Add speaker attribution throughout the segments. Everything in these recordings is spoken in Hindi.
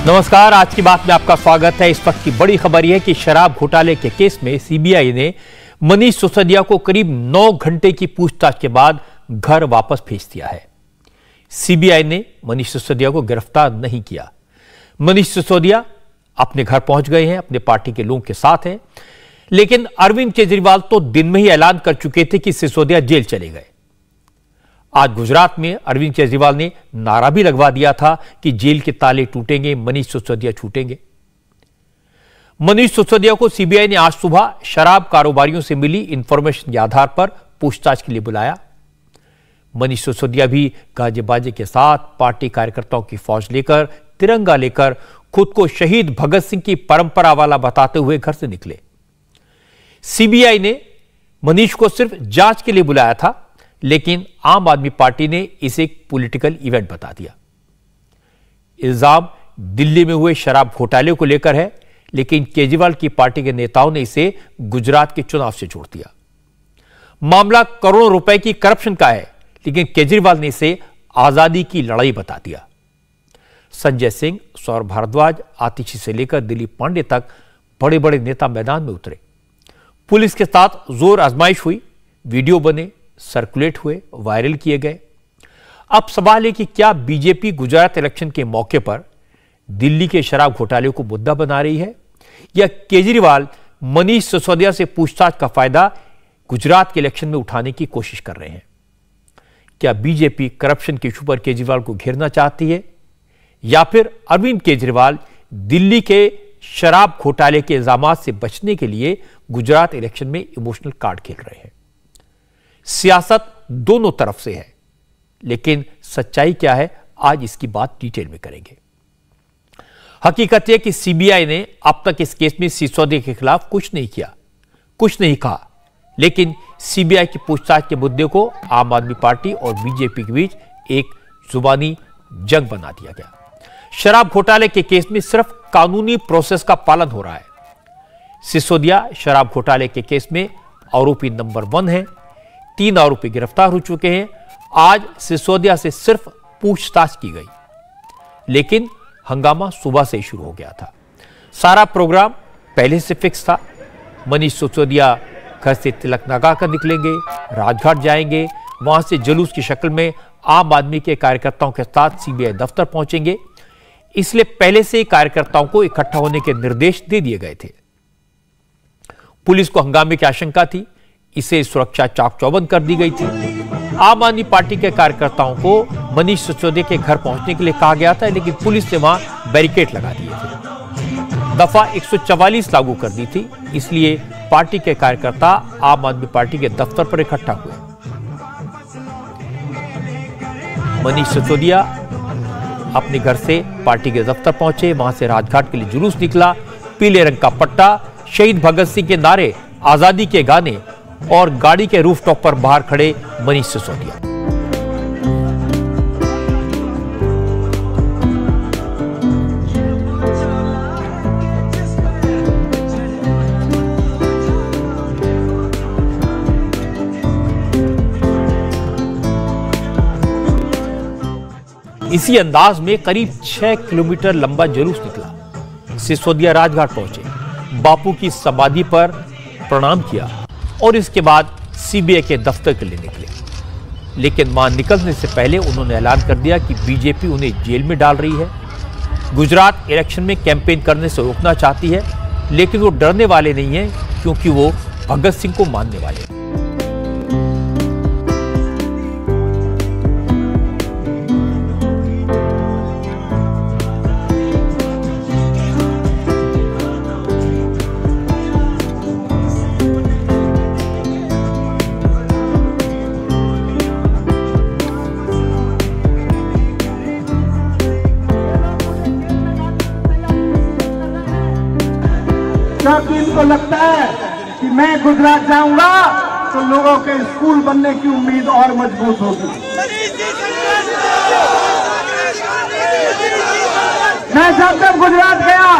Speaker 1: नमस्कार, आज की बात में आपका स्वागत है। इस वक्त की बड़ी खबर यह है कि शराब घोटाले के केस में सीबीआई ने मनीष सिसोदिया को करीब 9 घंटे की पूछताछ के बाद घर वापस भेज दिया है। सीबीआई ने मनीष सिसोदिया को गिरफ्तार नहीं किया। मनीष सिसोदिया अपने घर पहुंच गए हैं, अपने पार्टी के लोगों के साथ हैं, लेकिन अरविंद केजरीवाल तो दिन में ही ऐलान कर चुके थे कि सिसोदिया जेल चले गए। आज गुजरात में अरविंद केजरीवाल ने नारा भी लगवा दिया था कि जेल के ताले टूटेंगे, मनीष सिसोदिया छूटेंगे। मनीष सिसोदिया को सीबीआई ने आज सुबह शराब कारोबारियों से मिली इंफॉर्मेशन के आधार पर पूछताछ के लिए बुलाया। मनीष सिसोदिया भी गाजे बाजे के साथ पार्टी कार्यकर्ताओं की फौज लेकर, तिरंगा लेकर खुद को शहीद भगत सिंह की परंपरा वाला बताते हुए घर से निकले। सीबीआई ने मनीष को सिर्फ जांच के लिए बुलाया था, लेकिन आम आदमी पार्टी ने इसे एक पॉलिटिकल इवेंट बता दिया। इल्जाम दिल्ली में हुए शराब घोटाले को लेकर है, लेकिन केजरीवाल की पार्टी के नेताओं ने इसे गुजरात के चुनाव से जोड़ दिया। मामला करोड़ों रुपए की करप्शन का है, लेकिन केजरीवाल ने इसे आजादी की लड़ाई बता दिया। संजय सिंह, सौरभ भारद्वाज, आतिशी से लेकर दिलीप पांडे तक बड़े बड़े नेता मैदान में उतरे। पुलिस के साथ जोर आजमाइश हुई, वीडियो बने, सर्कुलेट हुए, वायरल किए गए। अब सवाल है कि क्या बीजेपी गुजरात इलेक्शन के मौके पर दिल्ली के शराब घोटाले को मुद्दा बना रही है, या केजरीवाल मनीष सिसोदिया से पूछताछ का फायदा गुजरात के इलेक्शन में उठाने की कोशिश कर रहे हैं? क्या बीजेपी करप्शन के इशू पर केजरीवाल को घेरना चाहती है, या फिर अरविंद केजरीवाल दिल्ली के शराब घोटाले के इल्जामात से बचने के लिए गुजरात इलेक्शन में इमोशनल कार्ड खेल रहे हैं? सियासत दोनों तरफ से है, लेकिन सच्चाई क्या है, आज इसकी बात डिटेल में करेंगे। हकीकत यह कि सीबीआई ने अब तक इस केस में सिसोदिया के खिलाफ कुछ नहीं किया, कुछ नहीं कहा, लेकिन सीबीआई की पूछताछ के मुद्दे को आम आदमी पार्टी और बीजेपी के बीच एक जुबानी जंग बना दिया गया। शराब घोटाले के केस में सिर्फ कानूनी प्रोसेस का पालन हो रहा है। सिसोदिया शराब घोटाले के केस में आरोपी नंबर 1 है। 3 आरोपी गिरफ्तार हो चुके हैं। आज सिसोदिया से सिर्फ पूछताछ की गई, लेकिन हंगामा सुबह से ही शुरू हो गया था। सारा प्रोग्राम पहले से फिक्स था। मनीष सिसोदिया घर से तिलक लगाकर निकलेंगे, राजघाट जाएंगे, वहां से जुलूस की शक्ल में आम आदमी के कार्यकर्ताओं के साथ सीबीआई दफ्तर पहुंचेंगे। इसलिए पहले से ही कार्यकर्ताओं को इकट्ठा होने के निर्देश दे दिए गए थे। पुलिस को हंगामे की आशंका थी, इसे सुरक्षा चाक चौबंद कर दी गई थी। आम आदमी पार्टी के कार्यकर्ताओं को मनीष सिसोदिया के घर पहुंचने के लिए कहा गया था, लेकिन पुलिस ने वहां बैरिकेड लगा दिए थे। दफा 144 लागू कर दी थी, इसलिए पार्टी के कार्यकर्ता आम आदमी पार्टी के दफ्तर पर इकट्ठा हुए। मनीष सिसोदिया अपने घर से पार्टी के दफ्तर पहुंचे, वहां से राजघाट के लिए जुलूस निकला। पीले रंग का पट्टा, शहीद भगत सिंह के नारे, आजादी के गाने और गाड़ी के रूफटॉप पर बाहर खड़े मनीष सिसोदिया। इसी अंदाज में करीब 6 किलोमीटर लंबा जुलूस निकला। सिसोदिया राजघाट पहुंचे, बापू की समाधि पर प्रणाम किया और इसके बाद सीबीआई के दफ्तर के लिए निकले। लेकिन वहां निकलने से पहले उन्होंने ऐलान कर दिया कि बीजेपी उन्हें जेल में डाल रही है, गुजरात इलेक्शन में कैंपेन करने से रोकना चाहती है, लेकिन वो डरने वाले नहीं हैं, क्योंकि वो भगत सिंह को मानने वाले हैं।
Speaker 2: जब इनको लगता है कि मैं गुजरात जाऊंगा तो लोगों के स्कूल बनने की उम्मीद और मजबूत होगी। मैं जब गुजरात गया,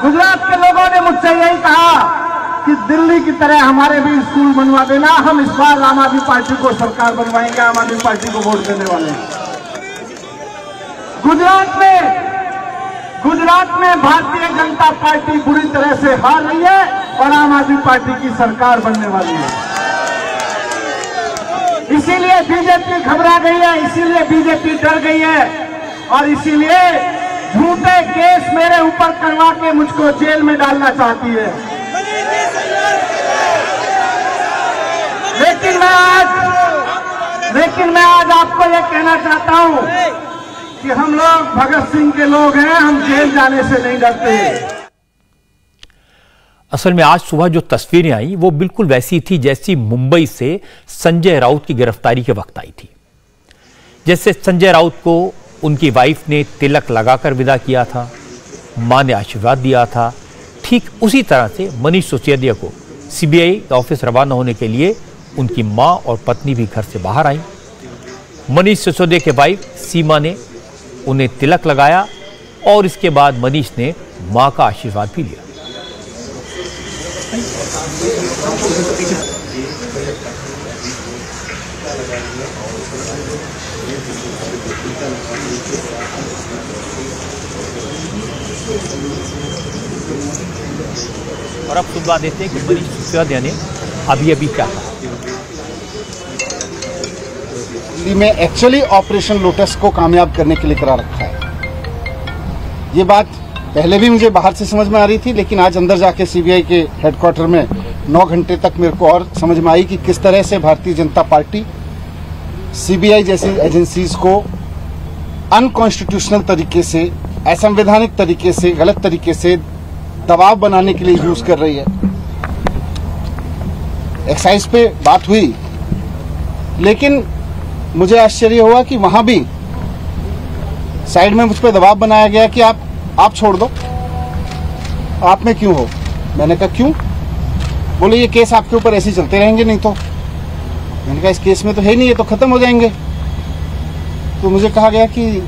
Speaker 2: गुजरात के लोगों ने मुझसे यही कहा कि दिल्ली की तरह हमारे भी स्कूल बनवा देना। हम इस बार आम आदमी पार्टी को सरकार बनवाएंगे, आम आदमी पार्टी को वोट देने वाले हैं। गुजरात में भारतीय जनता पार्टी बुरी तरह से हार रही है और आम आदमी पार्टी की सरकार बनने वाली है। इसीलिए बीजेपी घबरा गई है, इसीलिए बीजेपी डर गई है और इसीलिए झूठे केस मेरे ऊपर करवा के मुझको जेल में डालना चाहती है। लेकिन मैं आज आपको ये कहना चाहता हूं कि हम लोग भगत सिंह के लोग हैं, हम जेल जाने से नहीं डरते।
Speaker 1: असल में आज सुबह जो तस्वीरें आई वो बिल्कुल वैसी थी जैसी मुंबई से संजय राउत की गिरफ्तारी के वक्त आई थी। जैसे संजय राउत को उनकी वाइफ ने तिलक लगाकर विदा किया था, मां ने आशीर्वाद दिया था, ठीक उसी तरह से मनीष सिसोदिया को सीबीआई ऑफिस रवाना होने के लिए उनकी मां और पत्नी भी घर से बाहर आई। मनीष सिसोदिया के वाइफ सीमा ने उन्हें तिलक लगाया और इसके बाद मनीष ने मां का आशीर्वाद भी लिया। और अब सुनवा देते हैं कि मनीष सिसोदिया ने अभी क्या कहा।
Speaker 3: दिल्ली में एक्चुअली ऑपरेशन लोटस को कामयाब करने के लिए करा रखा है। ये बात पहले भी मुझे बाहर से समझ में आ रही थी, लेकिन आज अंदर जाके सीबीआई के हेडक्वार्टर में 9 घंटे तक मेरे को और समझ में आई कि किस तरह से भारतीय जनता पार्टी सीबीआई जैसी एजेंसीज को अनकॉन्स्टिट्यूशनल तरीके से, असंवैधानिक तरीके से, गलत तरीके से दबाव बनाने के लिए यूज कर रही है। एक्साइज पे बात हुई, लेकिन मुझे आश्चर्य हुआ कि वहां भी साइड में मुझ पर दबाव बनाया गया कि आप छोड़ दो, आप में क्यों हो। मैंने कहा क्यों? बोले ये केस आपके ऊपर ऐसे चलते रहेंगे, नहीं तो। मैंने कहा इस केस में तो है नहीं, ये तो खत्म हो जाएंगे। तो मुझे कहा गया कि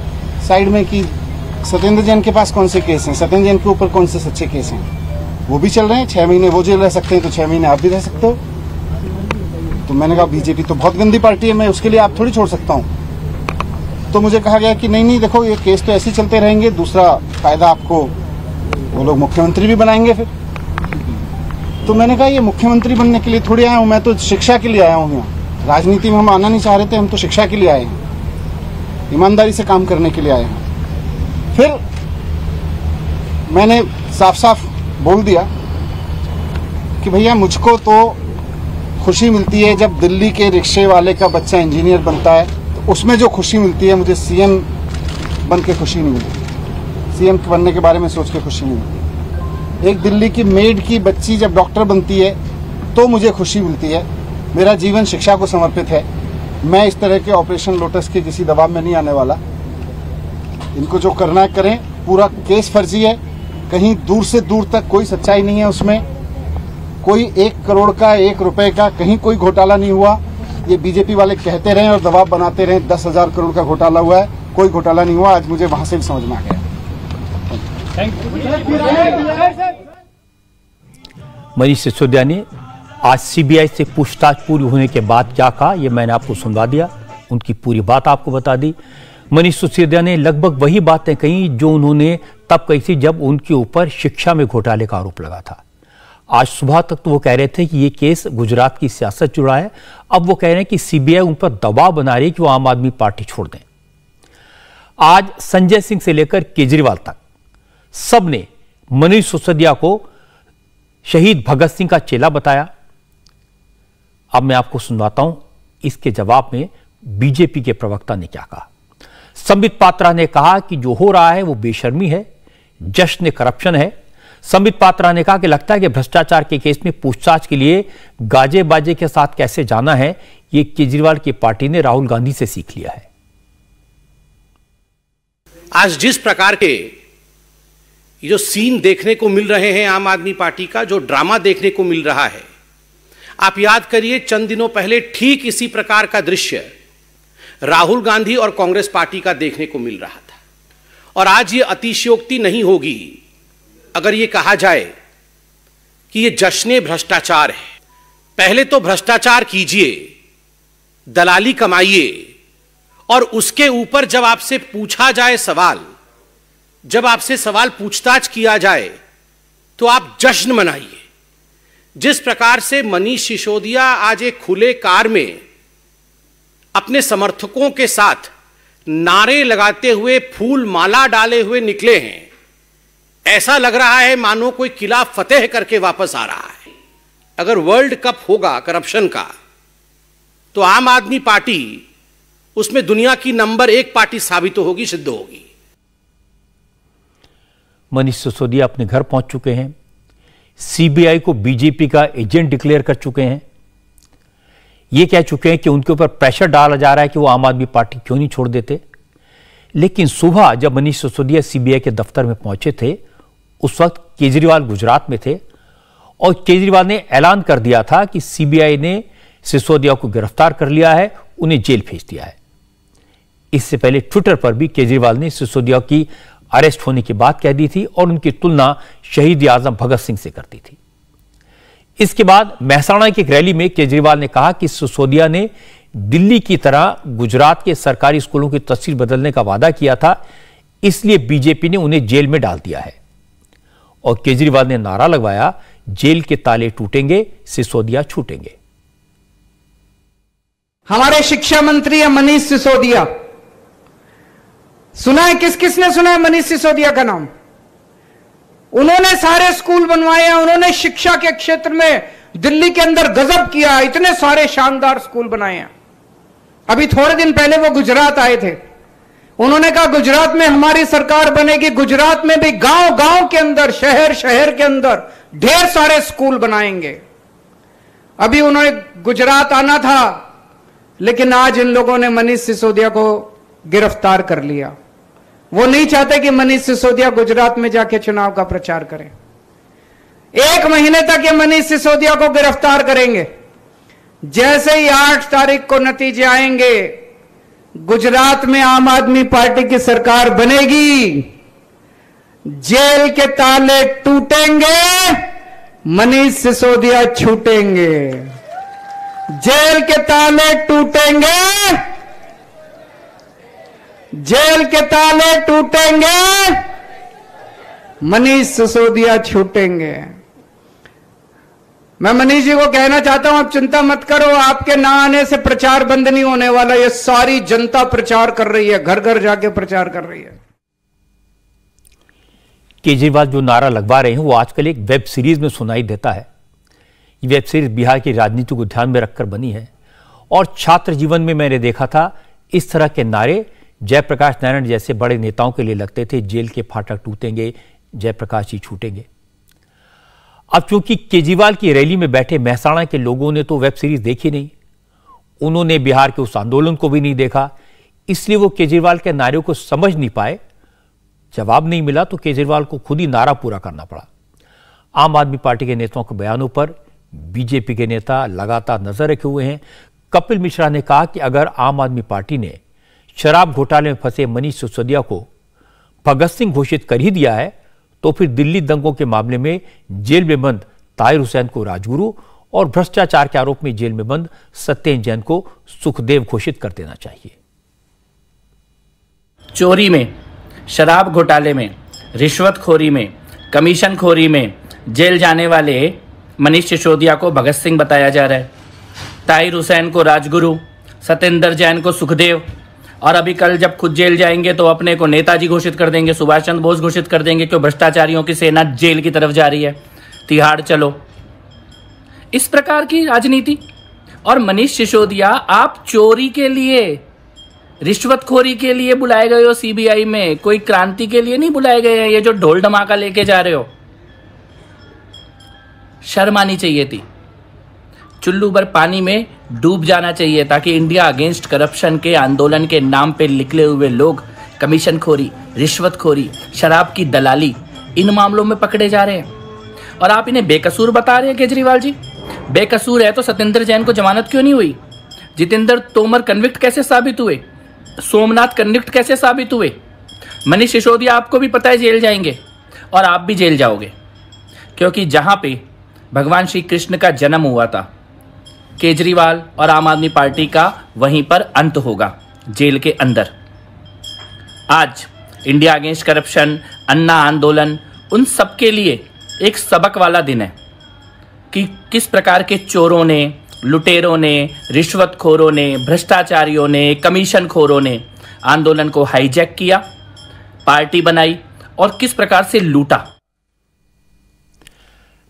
Speaker 3: साइड में कि सत्येंद्र जैन के पास कौन से केस हैं, सत्येंद्र जैन के ऊपर कौन से सच्चे केस हैं, वो भी चल रहे हैं। 6 महीने वो जेल रह सकते हैं तो 6 महीने आप भी रह सकते हो। तो मैंने कहा बीजेपी तो बहुत गंदी पार्टी है, मैं उसके लिए आप थोड़ी छोड़ सकता हूं। तो मुझे कहा गया कि नहीं देखो ये केस तो ऐसे ही चलते रहेंगे, दूसरा फायदा आपको वो लोग मुख्यमंत्री भी बनाएंगे फिर। तो मैंने कहा ये मुख्यमंत्री बनने के लिए थोड़ी आया हूं, मैं तो शिक्षा के लिए आया हूं यहाँ। राजनीति में हम आना नहीं चाह रहे थे, हम तो शिक्षा के लिए आए हैं, ईमानदारी से काम करने के लिए आए हैं। फिर मैंने साफ साफ बोल दिया कि भैया मुझको तो खुशी मिलती है जब दिल्ली के रिक्शे वाले का बच्चा इंजीनियर बनता है, तो उसमें जो खुशी मिलती है, मुझे सीएम बन के खुशी नहीं मिलती, सीएम बनने के बारे में सोच के खुशी नहीं मिलती। एक दिल्ली की मेड की बच्ची जब डॉक्टर बनती है तो मुझे खुशी मिलती है। मेरा जीवन शिक्षा को समर्पित है। मैं इस तरह के ऑपरेशन लोटस के किसी दबाव में नहीं आने वाला। इनको जो करना है करें, पूरा केस फर्जी है, कहीं दूर से दूर तक कोई सच्चाई नहीं है उसमें। कोई 1 करोड़ का, 1 रुपए का कहीं कोई घोटाला नहीं हुआ। ये बीजेपी वाले कहते रहे और दबाव बनाते रहे 10,000 करोड़ का घोटाला हुआ है, कोई घोटाला नहीं हुआ। आज मुझे वहां से भी समझ में आ गया।
Speaker 1: मनीष सिसोदिया ने आज सीबीआई से पूछताछ पूरी होने के बाद क्या कहा, यह मैंने आपको सुनवा दिया, उनकी पूरी बात आपको बता दी। मनीष सिसोदिया ने लगभग वही बातें कही जो उन्होंने तब कही थी जब उनके ऊपर शिक्षा में घोटाले का आरोप लगा था। आज सुबह तक तो वो कह रहे थे कि ये केस गुजरात की सियासत जुड़ा है, अब वो कह रहे हैं कि सीबीआई उन पर दबाव बना रही है कि वो आम आदमी पार्टी छोड़ दें। आज संजय सिंह से लेकर केजरीवाल तक सबने मनीष सिसोदिया को शहीद भगत सिंह का चेला बताया। अब मैं आपको सुनवाता हूं इसके जवाब में बीजेपी के प्रवक्ता ने क्या कहा। संबित पात्रा ने कहा कि जो हो रहा है वो बेशर्मी है, जश्न करप्शन है। संबित पात्रा ने कहा कि लगता है कि भ्रष्टाचार के केस में पूछताछ के लिए गाजे बाजे के साथ कैसे जाना है, ये केजरीवाल की पार्टी ने राहुल गांधी से सीख लिया है।
Speaker 4: आज जिस प्रकार के जो सीन देखने को मिल रहे हैं आम आदमी पार्टी का, जो ड्रामा देखने को मिल रहा है, आप याद करिए चंद दिनों पहले ठीक इसी प्रकार का दृश्य राहुल गांधी और कांग्रेस पार्टी का देखने को मिल रहा था। और आज ये अतिशयोक्ति नहीं होगी अगर ये कहा जाए कि ये जश्न भ्रष्टाचार है। पहले तो भ्रष्टाचार कीजिए, दलाली कमाइए और उसके ऊपर जब आपसे पूछा जाए सवाल, जब आपसे सवाल पूछताछ किया जाए तो आप जश्न मनाइए। जिस प्रकार से मनीष सिसोदिया आज एक खुले कार में अपने समर्थकों के साथ नारे लगाते हुए, फूल माला डाले हुए निकले हैं, ऐसा लग रहा है मानो कोई किला फतेह करके वापस आ रहा है। अगर वर्ल्ड कप होगा करप्शन का तो आम आदमी पार्टी उसमें दुनिया की नंबर 1 पार्टी साबित होगी, सिद्ध होगी।
Speaker 1: मनीष सिसोदिया अपने घर पहुंच चुके हैं, सीबीआई को बीजेपी का एजेंट डिक्लेयर कर चुके हैं, ये कह चुके हैं कि उनके ऊपर प्रेशर डाला जा रहा है कि वो आम आदमी पार्टी क्यों नहीं छोड़ देते। लेकिन सुबह जब मनीष सिसोदिया सीबीआई के दफ्तर में पहुंचे थे, उस वक्त केजरीवाल गुजरात में थे और केजरीवाल ने ऐलान कर दिया था कि सीबीआई ने सिसोदिया को गिरफ्तार कर लिया है, उन्हें जेल भेज दिया है। इससे पहले ट्विटर पर भी केजरीवाल ने सिसोदिया की अरेस्ट होने की बात कह दी थी और उनकी तुलना शहीद आजम भगत सिंह से करती थी। इसके बाद मेहसाणा की एक रैली में केजरीवाल ने कहा कि सिसोदिया ने दिल्ली की तरह गुजरात के सरकारी स्कूलों की तस्वीर बदलने का वादा किया था, इसलिए बीजेपी ने उन्हें जेल में डाल दिया है। और केजरीवाल ने नारा लगवाया, जेल के ताले टूटेंगे, सिसोदिया छूटेंगे।
Speaker 5: हमारे शिक्षा मंत्री है मनीष सिसोदिया। सुना है, किस किसने सुना है मनीष सिसोदिया का नाम? उन्होंने सारे स्कूल बनवाए हैं, उन्होंने शिक्षा के क्षेत्र में दिल्ली के अंदर गजब किया, इतने सारे शानदार स्कूल बनाए हैं। अभी थोड़े दिन पहले वो गुजरात आए थे, उन्होंने कहा गुजरात में हमारी सरकार बनेगी, गुजरात में भी गांव गांव के अंदर, शहर शहर के अंदर ढेर सारे स्कूल बनाएंगे। अभी उन्होंने गुजरात आना था, लेकिन आज इन लोगों ने मनीष सिसोदिया को गिरफ्तार कर लिया। वो नहीं चाहते कि मनीष सिसोदिया गुजरात में जाके चुनाव का प्रचार करें। 1 महीने तक ये मनीष सिसोदिया को गिरफ्तार करेंगे। जैसे ही 8 तारीख को नतीजे आएंगे, गुजरात में आम आदमी पार्टी की सरकार बनेगी, जेल के ताले टूटेंगे, मनीष सिसोदिया छूटेंगे। जेल के ताले टूटेंगे, जेल के ताले टूटेंगे, मनीष सिसोदिया छूटेंगे। मैं मनीष जी को कहना चाहता हूं, आप चिंता मत करो, आपके ना आने से प्रचार बंद नहीं होने वाला। ये सारी जनता प्रचार कर रही है, घर घर जाके प्रचार कर रही है।
Speaker 1: केजरीवाल जो नारा लगवा रहे हैं वो आजकल एक वेब सीरीज में सुनाई देता है। ये वेब सीरीज बिहार की राजनीति को ध्यान में रखकर बनी है और छात्र जीवन में मैंने देखा था इस तरह के नारे जयप्रकाश नारायण जैसे बड़े नेताओं के लिए लगते थे, जेल के फाटक टूटेंगे, जयप्रकाश जी छूटेंगे। अब चूंकि केजरीवाल की रैली में बैठे मेहसाणा के लोगों ने तो वेब सीरीज देखी नहीं, उन्होंने बिहार के उस आंदोलन को भी नहीं देखा, इसलिए वो केजरीवाल के नारे को समझ नहीं पाए। जवाब नहीं मिला तो केजरीवाल को खुद ही नारा पूरा करना पड़ा। आम आदमी पार्टी के नेताओं के बयानों पर बीजेपी के नेता लगातार नजर रखे हुए हैं। कपिल मिश्रा ने कहा कि अगर आम आदमी पार्टी ने शराब घोटाले में फंसे मनीष सिसोदिया को भगत सिंह घोषित कर ही दिया है तो फिर दिल्ली दंगों के मामले में जेल में बंद ताहिर हुसैन को राजगुरु और भ्रष्टाचार के आरोप में जेल में बंद सत्येंद्र जैन को सुखदेव घोषित कर देना चाहिए।
Speaker 6: चोरी में, शराब घोटाले में, रिश्वतखोरी में, कमीशनखोरी में जेल जाने वाले मनीष सिसोदिया को भगत सिंह बताया जा रहा है, ताहिर हुसैन को राजगुरु, सत्येंद्र जैन को सुखदेव, और अभी कल जब खुद जेल जाएंगे तो अपने को नेताजी घोषित कर देंगे, सुभाष चंद्र बोस घोषित कर देंगे, क्यों भ्रष्टाचारियों की सेना जेल की तरफ जा रही है, तिहाड़ चलो। इस प्रकार की राजनीति। और मनीष सिसोदिया, आप चोरी के लिए, रिश्वतखोरी के लिए बुलाए गए हो सीबीआई में, कोई क्रांति के लिए नहीं बुलाए गए हैं। ये जो ढोल धमाका लेके जा रहे हो, शर्म आनी चाहिए थी। चुल्लू भर पानी में डूब जाना चाहिए ताकि इंडिया अगेंस्ट करप्शन के आंदोलन के नाम पे निकले हुए लोग कमीशनखोरी, रिश्वतखोरी, शराब की दलाली, इन मामलों में पकड़े जा रहे हैं और आप इन्हें बेकसूर बता रहे हैं। केजरीवाल जी बेकसूर है तो सत्येंद्र जैन को जमानत क्यों नहीं हुई? जितेंद्र तोमर कन्विक्ट कैसे साबित हुए? सोमनाथ कन्विक्ट कैसे साबित हुए? मनीष सिसोदिया, आपको भी पता है जेल जाएंगे और आप भी जेल जाओगे, क्योंकि जहां पे भगवान श्री कृष्ण का जन्म हुआ था, केजरीवाल और आम आदमी पार्टी का वहीं पर अंत होगा। जेल के अंदर। आज इंडिया अगेंस्ट करप्शन, अन्ना आंदोलन, उन सबके लिए एक सबक वाला दिन है कि किस प्रकार के चोरों ने, लुटेरों ने, रिश्वतखोरों ने, भ्रष्टाचारियों ने, कमीशनखोरों ने आंदोलन को हाईजैक किया, पार्टी बनाई और किस प्रकार से लूटा।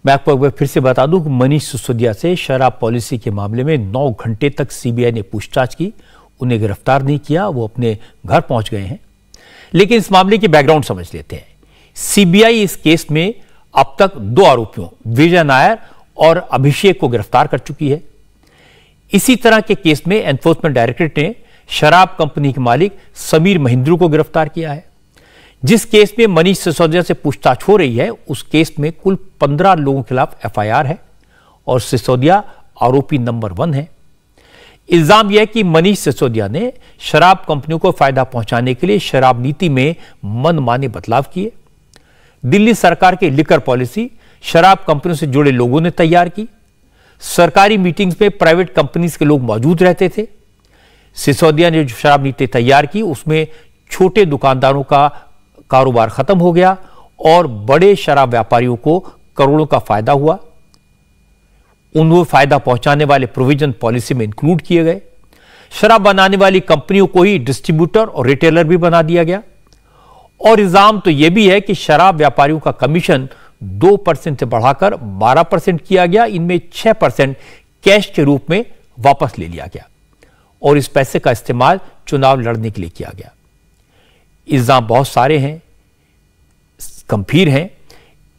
Speaker 1: मैं आपको एक बार फिर से बता दूं कि मनीष सिसोदिया से शराब पॉलिसी के मामले में 9 घंटे तक सीबीआई ने पूछताछ की, उन्हें गिरफ्तार नहीं किया, वो अपने घर पहुंच गए हैं। लेकिन इस मामले की बैकग्राउंड समझ लेते हैं। सीबीआई इस केस में अब तक 2 आरोपियों विजय नायर और अभिषेक को गिरफ्तार कर चुकी है। इसी तरह के केस में एनफोर्समेंट डायरेक्टरेट ने शराब कंपनी के मालिक समीर महिंद्रू को गिरफ्तार किया है। जिस केस में मनीष सिसोदिया से पूछताछ हो रही है, उस केस में कुल 15 लोगों के खिलाफ एफआईआर है और सिसोदिया आरोपी नंबर 1 है। इल्जाम यह है कि मनीष सिसोदिया ने शराब कंपनियों को फायदा पहुंचाने के लिए शराब नीति में मनमाने बदलाव किए। दिल्ली सरकार की लिकर पॉलिसी शराब कंपनियों से जुड़े लोगों ने तैयार की। सरकारी मीटिंग्स में प्राइवेट कंपनीज के लोग मौजूद रहते थे। सिसोदिया ने जो शराब नीति तैयार की, उसमें छोटे दुकानदारों का कारोबार खत्म हो गया और बड़े शराब व्यापारियों को करोड़ों का फायदा हुआ। उनको फायदा पहुंचाने वाले प्रोविजन पॉलिसी में इंक्लूड किए गए। शराब बनाने वाली कंपनियों को ही डिस्ट्रीब्यूटर और रिटेलर भी बना दिया गया। और इल्जाम तो यह भी है कि शराब व्यापारियों का कमीशन 2% से बढ़ाकर 12% किया गया। इनमें 6% कैश के रूप में वापस ले लिया गया और इस पैसे का इस्तेमाल चुनाव लड़ने के लिए किया गया। इल्जाम बहुत सारे हैं, गंभीर हैं।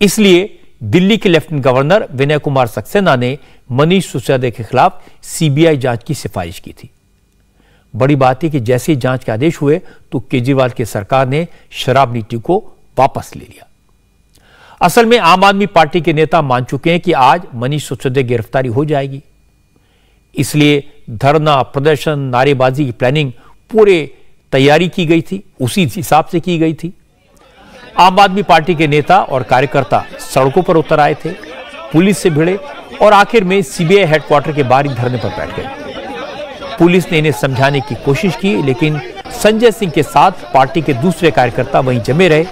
Speaker 1: इसलिए दिल्ली के लेफ्टिनेंट गवर्नर विनय कुमार सक्सेना ने मनीष सिसोदिया के खिलाफ सीबीआई जांच की सिफारिश की थी। बड़ी बात है कि जैसे ही जांच के आदेश हुए तो केजरीवाल की सरकार ने शराब नीति को वापस ले लिया। असल में आम आदमी पार्टी के नेता मान चुके हैं कि आज मनीष सिसोदिया की गिरफ्तारी हो जाएगी, इसलिए धरना, प्रदर्शन, नारेबाजी की प्लानिंग पूरे तैयारी की गई थी, उसी हिसाब से की गई थी। आम आदमी पार्टी के नेता और कार्यकर्ता सड़कों पर उतर आए थे, पुलिस से भिड़े और आखिर में सीबीआई हेडक्वार्टर के बाहर धरने पर बैठ गए। पुलिस ने इन्हें समझाने की कोशिश की, लेकिन संजय सिंह के साथ पार्टी के दूसरे कार्यकर्ता वहीं जमे रहे।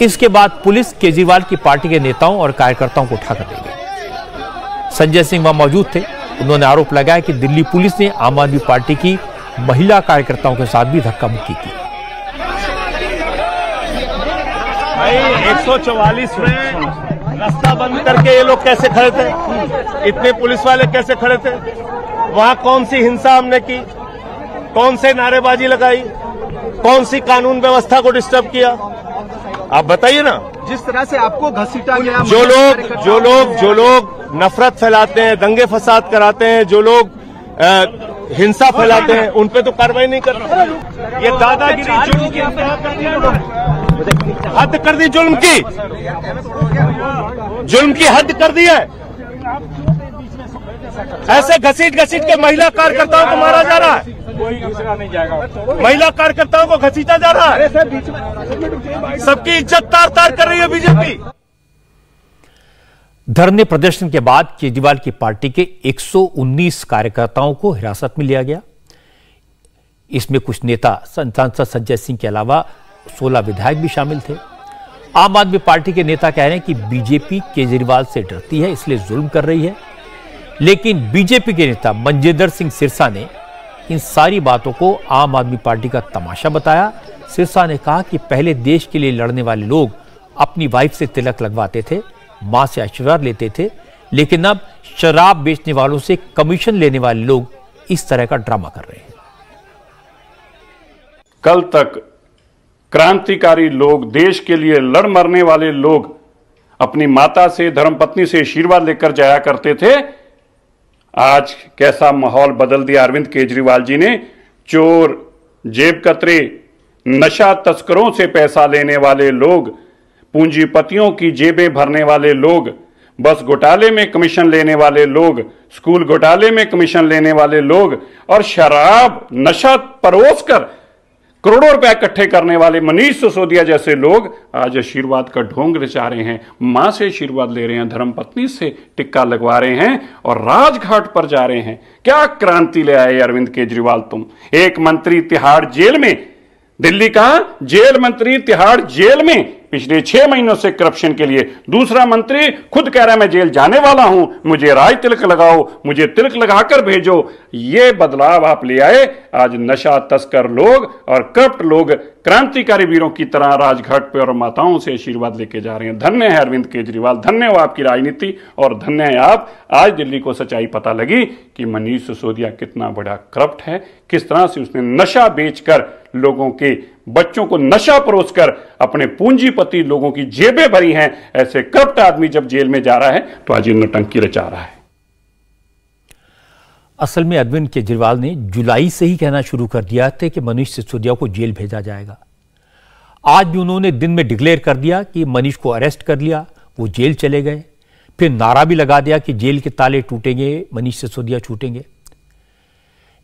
Speaker 1: इसके बाद पुलिस केजरीवाल की पार्टी के नेताओं और कार्यकर्ताओं को उठाकर ले गई। संजय सिंह वहां मौजूद थे। उन्होंने आरोप लगाया कि दिल्ली पुलिस ने आम आदमी पार्टी की महिला कार्यकर्ताओं के साथ भी धक्का मुक्की की।
Speaker 7: 144 में रास्ता बंद करके ये लोग कैसे खड़े थे? इतने पुलिस वाले कैसे खड़े थे? वहां कौन सी हिंसा हमने की? कौन से नारेबाजी लगाई? कौन सी कानून व्यवस्था को डिस्टर्ब किया? आप बताइए ना।
Speaker 3: जिस तरह से आपको घसीटा गया,
Speaker 7: जो लोग नफरत फैलाते हैं, दंगे फसाद कराते हैं, जो लोग हिंसा फैलाते हैं, उन पे तो कार्रवाई नहीं करते। ये दादागिरी, जुल्म की हद कर दी, जुल्म की हद कर दी है। ऐसे घसीट के महिला कार्यकर्ताओं को मारा जा रहा है, कोई दूसरा नहीं जाएगा। महिला कार्यकर्ताओं को घसीटा जा रहा है, सबकी इज्जत तार कर रही है बीजेपी।
Speaker 1: धरने प्रदर्शन के बाद केजरीवाल की पार्टी के 119 कार्यकर्ताओं को हिरासत में लिया गया। इसमें कुछ नेता, सांसद संजय सिंह के अलावा 16 विधायक भी शामिल थे। आम आदमी पार्टी के नेता कह रहे हैं कि बीजेपी केजरीवाल से डरती है, इसलिए जुल्म कर रही है। लेकिन बीजेपी के नेता मंजिंदर सिंह सिरसा ने इन सारी बातों को आम आदमी पार्टी का तमाशा बताया। सिरसा ने कहा कि पहले देश के लिए लड़ने वाले लोग अपनी वाइफ से तिलक लगवाते थे, मां से आशीर्वाद लेते थे, लेकिन अब शराब बेचने वालों से कमीशन लेने वाले लोग इस तरह का ड्रामा कर रहे हैं।
Speaker 8: कल तक क्रांतिकारी लोग, देश के लिए लड़ मरने वाले लोग अपनी माता से, धर्मपत्नी से आशीर्वाद लेकर जाया करते थे। आज कैसा माहौल बदल दिया अरविंद केजरीवाल जी ने। चोर, जेब कतरे, नशा तस्करों से पैसा लेने वाले लोग, पूंजीपतियों की जेबें भरने वाले लोग, बस घोटाले में कमीशन लेने वाले लोग, स्कूल घोटाले में कमीशन लेने वाले लोग और शराब, नशा परोस कर करोड़ों रुपए इकट्ठे करने वाले मनीष सिसोदिया जैसे लोग आज आशीर्वाद का ढोंग रचा रहे हैं, मां से आशीर्वाद ले रहे हैं, धर्मपत्नी से टिक्का लगवा रहे हैं और राजघाट पर जा रहे हैं। क्या क्रांति ले आए अरविंद केजरीवाल तुम? एक मंत्री तिहाड़ जेल में, दिल्ली का जेल मंत्री तिहाड़ जेल में पिछले 6 महीनों से करप्शन के लिए, दूसरा मंत्री खुद कह रहा है मैं जेल जाने वाला हूं, मुझे राज तिलक लगाओ, मुझे तिलक लगाकर भेजो। ये बदलाव आप ले आए। आज नशा तस्कर लोग और करप्ट लोग क्रांतिकारी वीरों की तरह राजघाट पे और माताओं से आशीर्वाद लेके जा रहे हैं। धन्य है अरविंद केजरीवाल, धन्य हो आपकी राजनीति और धन्य है आप। आज दिल्ली को सच्चाई पता लगी कि मनीष सिसोदिया कितना बड़ा करप्ट है, किस तरह से उसने नशा बेचकर लोगों के बच्चों को नशा परोसकर अपने पूंजीपति लोगों की जेबें भरी हैं। ऐसे करप्ट आदमी जब जेल में जा रहा है तो आज ये नौटंकी रचा रहा है।
Speaker 1: असल में अरविंद केजरीवाल ने जुलाई से ही कहना शुरू कर दिया था कि मनीष सिसोदिया को जेल भेजा जाएगा। आज भी उन्होंने दिन में डिक्लेयर कर दिया कि मनीष को अरेस्ट कर लिया, वो जेल चले गए। फिर नारा भी लगा दिया कि जेल के ताले टूटेंगे, मनीष सिसोदिया छूटेंगे।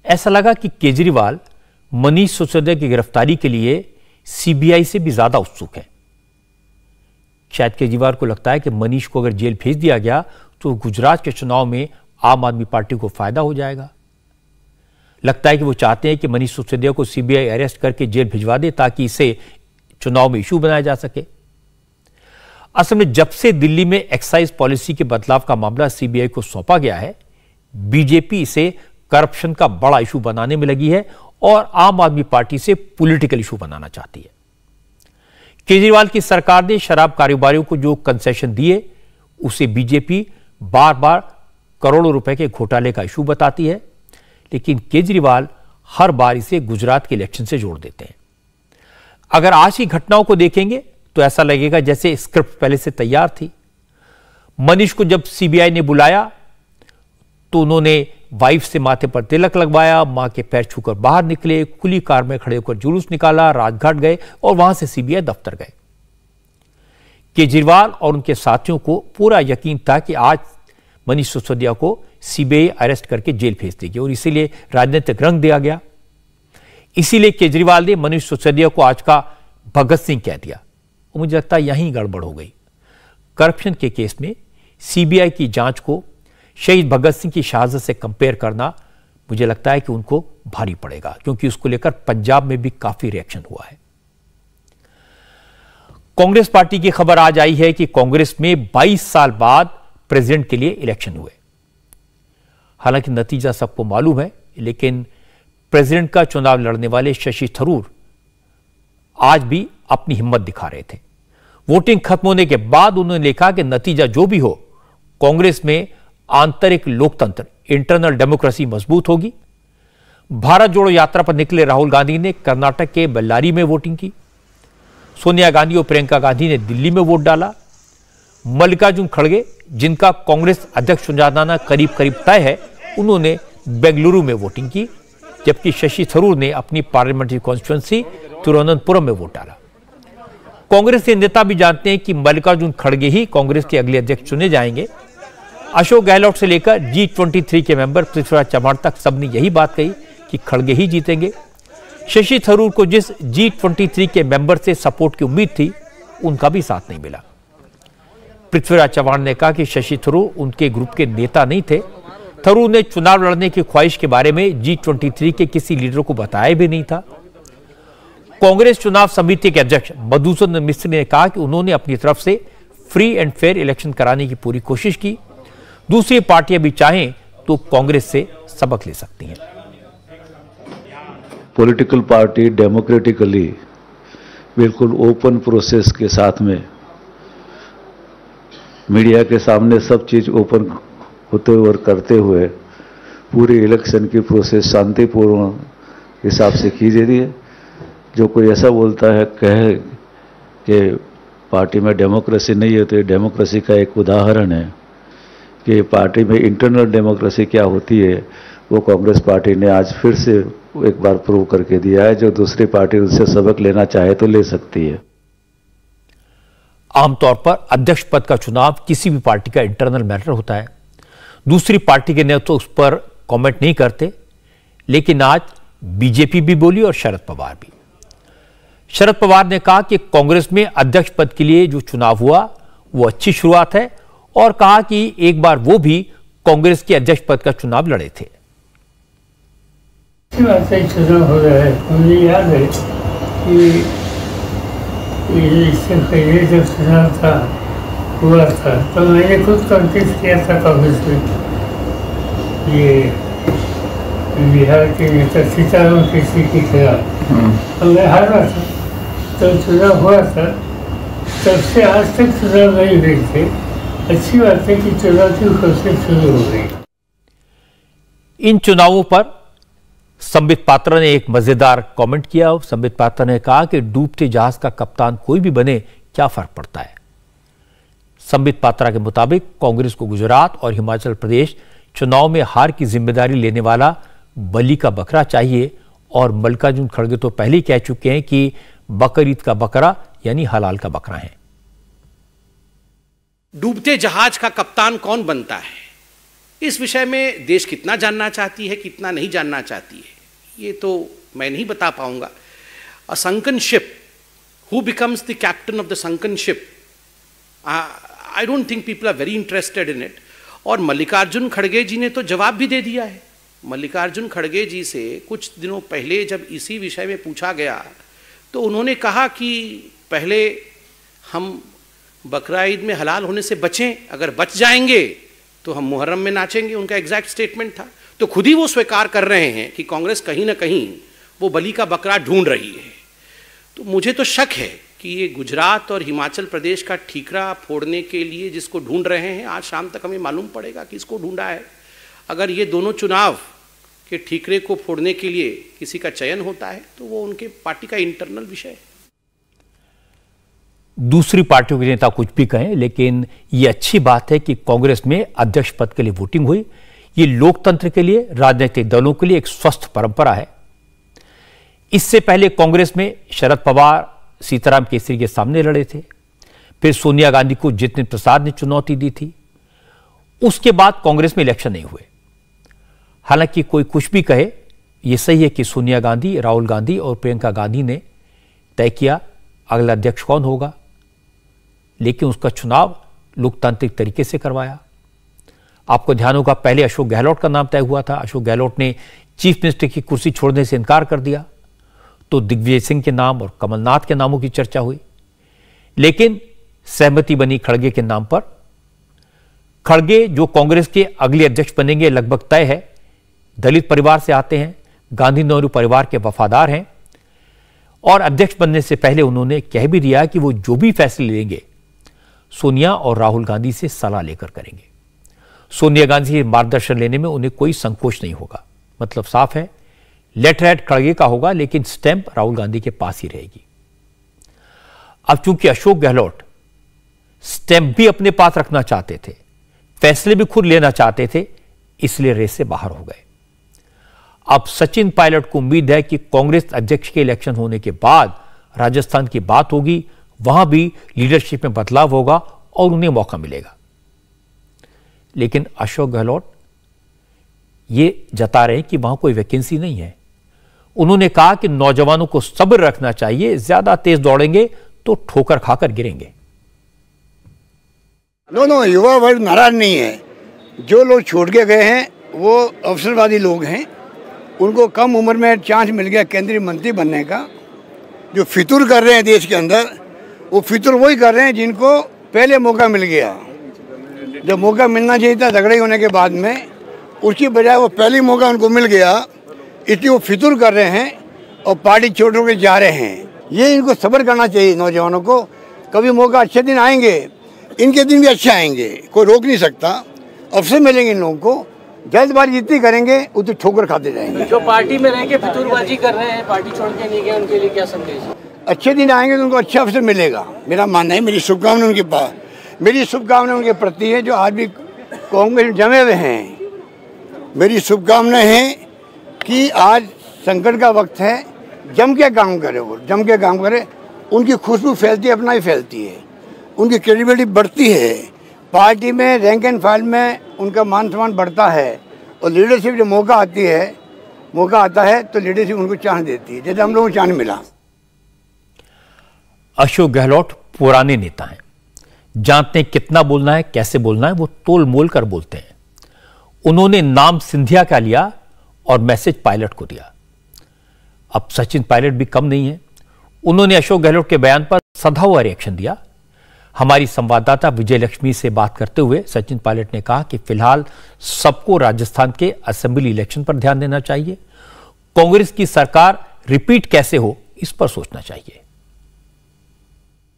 Speaker 1: ऐसा लगा कि केजरीवाल मनीष सिसोदिया की गिरफ्तारी के लिए सीबीआई से भी ज्यादा उत्सुक है। शायद केजरीवाल को लगता है कि मनीष को अगर जेल भेज दिया गया तो गुजरात के चुनाव में आम आदमी पार्टी को फायदा हो जाएगा। लगता है कि वो चाहते हैं कि मनीष सिसोदिया को सीबीआई अरेस्ट करके जेल भिजवा दे ताकि इसे चुनाव में इशू बनाया जा सके। असल में जब से दिल्ली में एक्साइज पॉलिसी के बदलाव का मामला सीबीआई को सौंपा गया है, बीजेपी इसे करप्शन का बड़ा इशू बनाने में लगी है और आम आदमी पार्टी से पॉलिटिकल इशू बनाना चाहती है। केजरीवाल की सरकार ने शराब कारोबारियों को जो कंसेशन दिए उसे बीजेपी बार बार करोड़ों रुपए के घोटाले का इशू बताती है, लेकिन केजरीवाल हर बार इसे गुजरात के इलेक्शन से जोड़ देते हैं। अगर आज की घटनाओं को देखेंगे तो ऐसा लगेगा जैसे स्क्रिप्ट पहले से तैयार थी। मनीष को जब सीबीआई ने बुलाया तो उन्होंने वाइफ से माथे पर तिलक लगवाया, मां के पैर छूकर बाहर निकले, खुली कार में खड़े होकर जुलूस निकाला, राजघाट गए और वहां से सीबीआई दफ्तर गए। केजरीवाल और उनके साथियों को पूरा यकीन था कि आज मनीष सिसोदिया को सीबीआई अरेस्ट करके जेल भेज देगी और इसीलिए राजनीतिक रंग दिया गया। इसीलिए केजरीवाल ने मनीष सिसोदिया को आज का भगत सिंह कह दिया और मुझे लगता है यहीं गड़बड़ हो गई। करप्शन के केस में सीबीआई की जांच को शहीद भगत सिंह की शहादत से कंपेयर करना मुझे लगता है कि उनको भारी पड़ेगा, क्योंकि उसको लेकर पंजाब में भी काफी रिएक्शन हुआ है। कांग्रेस पार्टी की खबर आज आई है कि कांग्रेस में 22 साल बाद प्रेसिडेंट के लिए इलेक्शन हुए। हालांकि नतीजा सबको मालूम है, लेकिन प्रेसिडेंट का चुनाव लड़ने वाले शशि थरूर आज भी अपनी हिम्मत दिखा रहे थे। वोटिंग खत्म होने के बाद उन्होंने लिखा कि नतीजा जो भी हो, कांग्रेस में आंतरिक लोकतंत्र, इंटरनल डेमोक्रेसी मजबूत होगी। भारत जोड़ो यात्रा पर निकले राहुल गांधी ने कर्नाटक के बेल्लारी में वोटिंग की। सोनिया गांधी और प्रियंका गांधी ने दिल्ली में वोट डाला। मल्लिकार्जुन खड़गे, जिनका कांग्रेस अध्यक्ष चुन जाना करीब करीब तय है, उन्होंने बेंगलुरु में वोटिंग की, जबकि शशि थरूर ने अपनी पार्लियामेंट्री कॉन्स्टिट्यूएंसी तिरुवनंतपुरम में वोट डाला। कांग्रेस के नेता भी जानते हैं कि मल्लिकार्जुन खड़गे ही कांग्रेस के अगले अध्यक्ष चुने जाएंगे। अशोक गहलोत से लेकर G23 के मेंबर पृथ्वीराज चव्हाण तक सबने यही बात कही कि खड़गे ही जीतेंगे। शशि थरूर को जिस G23 के मेंबर से सपोर्ट की उम्मीद थी, उनका भी साथ नहीं मिला। पृथ्वीराज चव्हाण ने कहा कि शशि थरूर उनके ग्रुप के नेता नहीं थे। थरूर ने चुनाव लड़ने की ख्वाहिश के बारे में G23 के किसी लीडर को बताया भी नहीं था। कांग्रेस चुनाव समिति के अध्यक्ष मधुसूदन मिस्त्री ने कहा कि उन्होंने अपनी तरफ से फ्री एंड फेयर इलेक्शन कराने की पूरी कोशिश की। दूसरी पार्टियां भी चाहें तो कांग्रेस से सबक ले सकती हैं।
Speaker 9: पॉलिटिकल पार्टी डेमोक्रेटिकली बिल्कुल ओपन प्रोसेस के साथ में मीडिया के सामने सब चीज ओपन होते हुए और करते हुए पूरी इलेक्शन की प्रोसेस शांतिपूर्ण हिसाब से की जा रही है। जो कोई ऐसा बोलता है कहे कि पार्टी में डेमोक्रेसी नहीं है, तो ये डेमोक्रेसी का एक उदाहरण है कि पार्टी में इंटरनल डेमोक्रेसी क्या होती है, वो कांग्रेस पार्टी ने आज फिर से एक बार प्रूव करके दिया है। जो दूसरी पार्टी उससे सबक लेना चाहे तो ले सकती है।
Speaker 1: आमतौर पर अध्यक्ष पद का चुनाव किसी भी पार्टी का इंटरनल मैटर होता है। दूसरी पार्टी के नेता तो उस पर कमेंट नहीं करते, लेकिन आज बीजेपी भी बोली और शरद पवार भी। शरद पवार ने कहा कि कांग्रेस में अध्यक्ष पद के लिए जो चुनाव हुआ वो अच्छी शुरुआत है और कहा कि एक बार वो भी कांग्रेस के अध्यक्ष पद का चुनाव लड़े थे।
Speaker 10: चुनाव हो रहा है, मुझे याद है कि इससे पहले जब चुनाव हुआ था तो मैंने खुद कॉन्टेस्ट किया था कांग्रेस में। ये बिहार के नेता सीताराम केसरी के खिलाफ और मैं हारा था। तो चुनाव हुआ था, तब से आज तक चुनाव नहीं हुए थे। अच्छी बात है कि चुनाव की कोशिश शुरू हो गई।
Speaker 1: इन चुनावों पर संबित पात्रा ने एक मजेदार कमेंट किया। संबित पात्रा ने कहा कि डूबते जहाज का कप्तान कोई भी बने, क्या फर्क पड़ता है। संबित पात्रा के मुताबिक कांग्रेस को गुजरात और हिमाचल प्रदेश चुनाव में हार की जिम्मेदारी लेने वाला बलि का बकरा चाहिए और मल्लिकार्जुन खड़गे तो पहले ही कह चुके हैं कि बकरीद का बकरा यानी हलाल का बकरा है।
Speaker 4: डूबते जहाज का कप्तान कौन बनता है, इस विषय में देश कितना जानना चाहती है, कितना नहीं जानना चाहती है, ये तो मैं नहीं बता पाऊंगा। अ sunken ship, who becomes the captain of the sunken ship? I don't think people are very interested in it. और मल्लिकार्जुन खड़गे जी ने तो जवाब भी दे दिया है। मल्लिकार्जुन खड़गे जी से कुछ दिनों पहले जब इसी विषय में पूछा गया तो उन्होंने कहा कि पहले हम बकरा ईद में हलाल होने से बचें, अगर बच जाएंगे तो हम मुहर्रम में नाचेंगे, उनका एग्जैक्ट स्टेटमेंट था। तो खुद ही वो स्वीकार कर रहे हैं कि कांग्रेस कहीं ना कहीं वो बलि का बकरा ढूंढ रही है। तो मुझे तो शक है कि ये गुजरात और हिमाचल प्रदेश का ठीकरा फोड़ने के लिए जिसको ढूंढ रहे हैं, आज शाम तक हमें मालूम पड़ेगा कि इसको ढूंढा है। अगर ये दोनों चुनाव के ठीकरे को फोड़ने के लिए किसी का चयन होता है तो वो उनके पार्टी का इंटरनल विषय है।
Speaker 1: दूसरी पार्टियों के नेता कुछ भी कहें, लेकिन ये अच्छी बात है कि कांग्रेस में अध्यक्ष पद के लिए वोटिंग हुई। ये लोकतंत्र के लिए, राजनीतिक दलों के लिए एक स्वस्थ परंपरा है। इससे पहले कांग्रेस में शरद पवार सीताराम केसरी के सामने लड़े थे, फिर सोनिया गांधी को जितेंद्र प्रसाद ने चुनौती दी थी। उसके बाद कांग्रेस में इलेक्शन नहीं हुए। हालांकि कोई कुछ भी कहे, यह सही है कि सोनिया गांधी, राहुल गांधी और प्रियंका गांधी ने तय किया अगला अध्यक्ष कौन होगा, लेकिन उसका चुनाव लोकतांत्रिक तरीके से करवाया। आपको ध्यान होगा पहले अशोक गहलोत का नाम तय हुआ था। अशोक गहलोत ने चीफ मिनिस्टर की कुर्सी छोड़ने से इनकार कर दिया, तो दिग्विजय सिंह के नाम और कमलनाथ के नामों की चर्चा हुई, लेकिन सहमति बनी खड़गे के नाम पर। खड़गे जो कांग्रेस के अगले अध्यक्ष बनेंगे लगभग तय है। दलित परिवार से आते हैं, गांधी नेहरू परिवार के वफादार हैं और अध्यक्ष बनने से पहले उन्होंने कह भी दिया कि वो जो भी फैसले लेंगे सोनिया और राहुल गांधी से सलाह लेकर करेंगे। सोनिया गांधी से मार्गदर्शन लेने में उन्हें कोई संकोच नहीं होगा। मतलब साफ है, लेटर हेड खड़गे का होगा, लेकिन स्टैंप राहुल गांधी के पास ही रहेगी। अब चूंकि अशोक गहलोत स्टैंप भी अपने पास रखना चाहते थे, फैसले भी खुद लेना चाहते थे, इसलिए रेस से बाहर हो गए। अब सचिन पायलट को उम्मीद है कि कांग्रेस अध्यक्ष के इलेक्शन होने के बाद राजस्थान की बात होगी, वहां भी लीडरशिप में बदलाव होगा और उन्हें मौका मिलेगा। लेकिन अशोक गहलोत ये जता रहे हैं कि वहां कोई वैकेंसी नहीं है। उन्होंने कहा कि नौजवानों को सब्र रखना चाहिए, ज्यादा तेज दौड़ेंगे तो ठोकर खाकर गिरेंगे।
Speaker 11: नो, युवा वर्ग नाराज नहीं है। जो लोग छोड़ के गए हैं वो अवसरवादी लोग हैं, उनको कम उम्र में चांस मिल गया केंद्रीय मंत्री बनने का। जो फितूर कर रहे हैं देश के अंदर, वो फितूर वही कर रहे हैं जिनको पहले मौका मिल गया। जब मौका मिलना चाहिए था झगड़े होने के बाद में, उसकी बजाय वो पहली मौका उनको मिल गया, इसलिए वो फितूर कर रहे हैं और पार्टी छोड़ के जा रहे हैं। ये इनको सब्र करना चाहिए नौजवानों को। कभी मौका, अच्छे दिन आएंगे, इनके दिन भी अच्छे आएंगे, कोई रोक नहीं सकता। अवसर मिलेंगे इन लोगों को। जल्दबाजी जितनी करेंगे उतनी ठोकर खाते जाएंगे।
Speaker 12: जो पार्टी में रह के फितूरबाजी कर रहे हैं, पार्टी छोड़ के नहीं गए, उनके लिए क्या संदेश?
Speaker 11: अच्छे दिन आएंगे तो उनको अच्छा अवसर मिलेगा, मेरा मानना है। मेरी शुभकामनाएं उनके पास, मेरी शुभकामनाएं उनके प्रति है जो आज भी कांग्रेस में जमे हुए हैं। मेरी शुभकामनाएं हैं कि आज संकट का वक्त है, जम के काम करे, वो जम के काम करे। उनकी खुशबू फैलती है, अपना ही फैलती है, उनकी क्रेडिबिलिटी बढ़ती है, पार्टी में रैंक एंड फाइल में उनका मान सम्मान बढ़ता है। और लीडरशिप जब मौका आता है तो लीडरशिप उनको चांस देती है, जैसे हम लोगों को चांस मिला।
Speaker 1: अशोक गहलोत पुराने नेता हैं, जानते हैं कितना बोलना है, कैसे बोलना है, वो तोल मोल कर बोलते हैं। उन्होंने नाम सिंधिया का लिया और मैसेज पायलट को दिया। अब सचिन पायलट भी कम नहीं है, उन्होंने अशोक गहलोत के बयान पर सधा हुआ रिएक्शन दिया। हमारी संवाददाता विजय लक्ष्मी से बात करते हुए सचिन पायलट ने कहा कि फिलहाल सबको राजस्थान के असेंबली इलेक्शन पर ध्यान देना चाहिए, कांग्रेस की सरकार रिपीट कैसे हो इस पर सोचना चाहिए।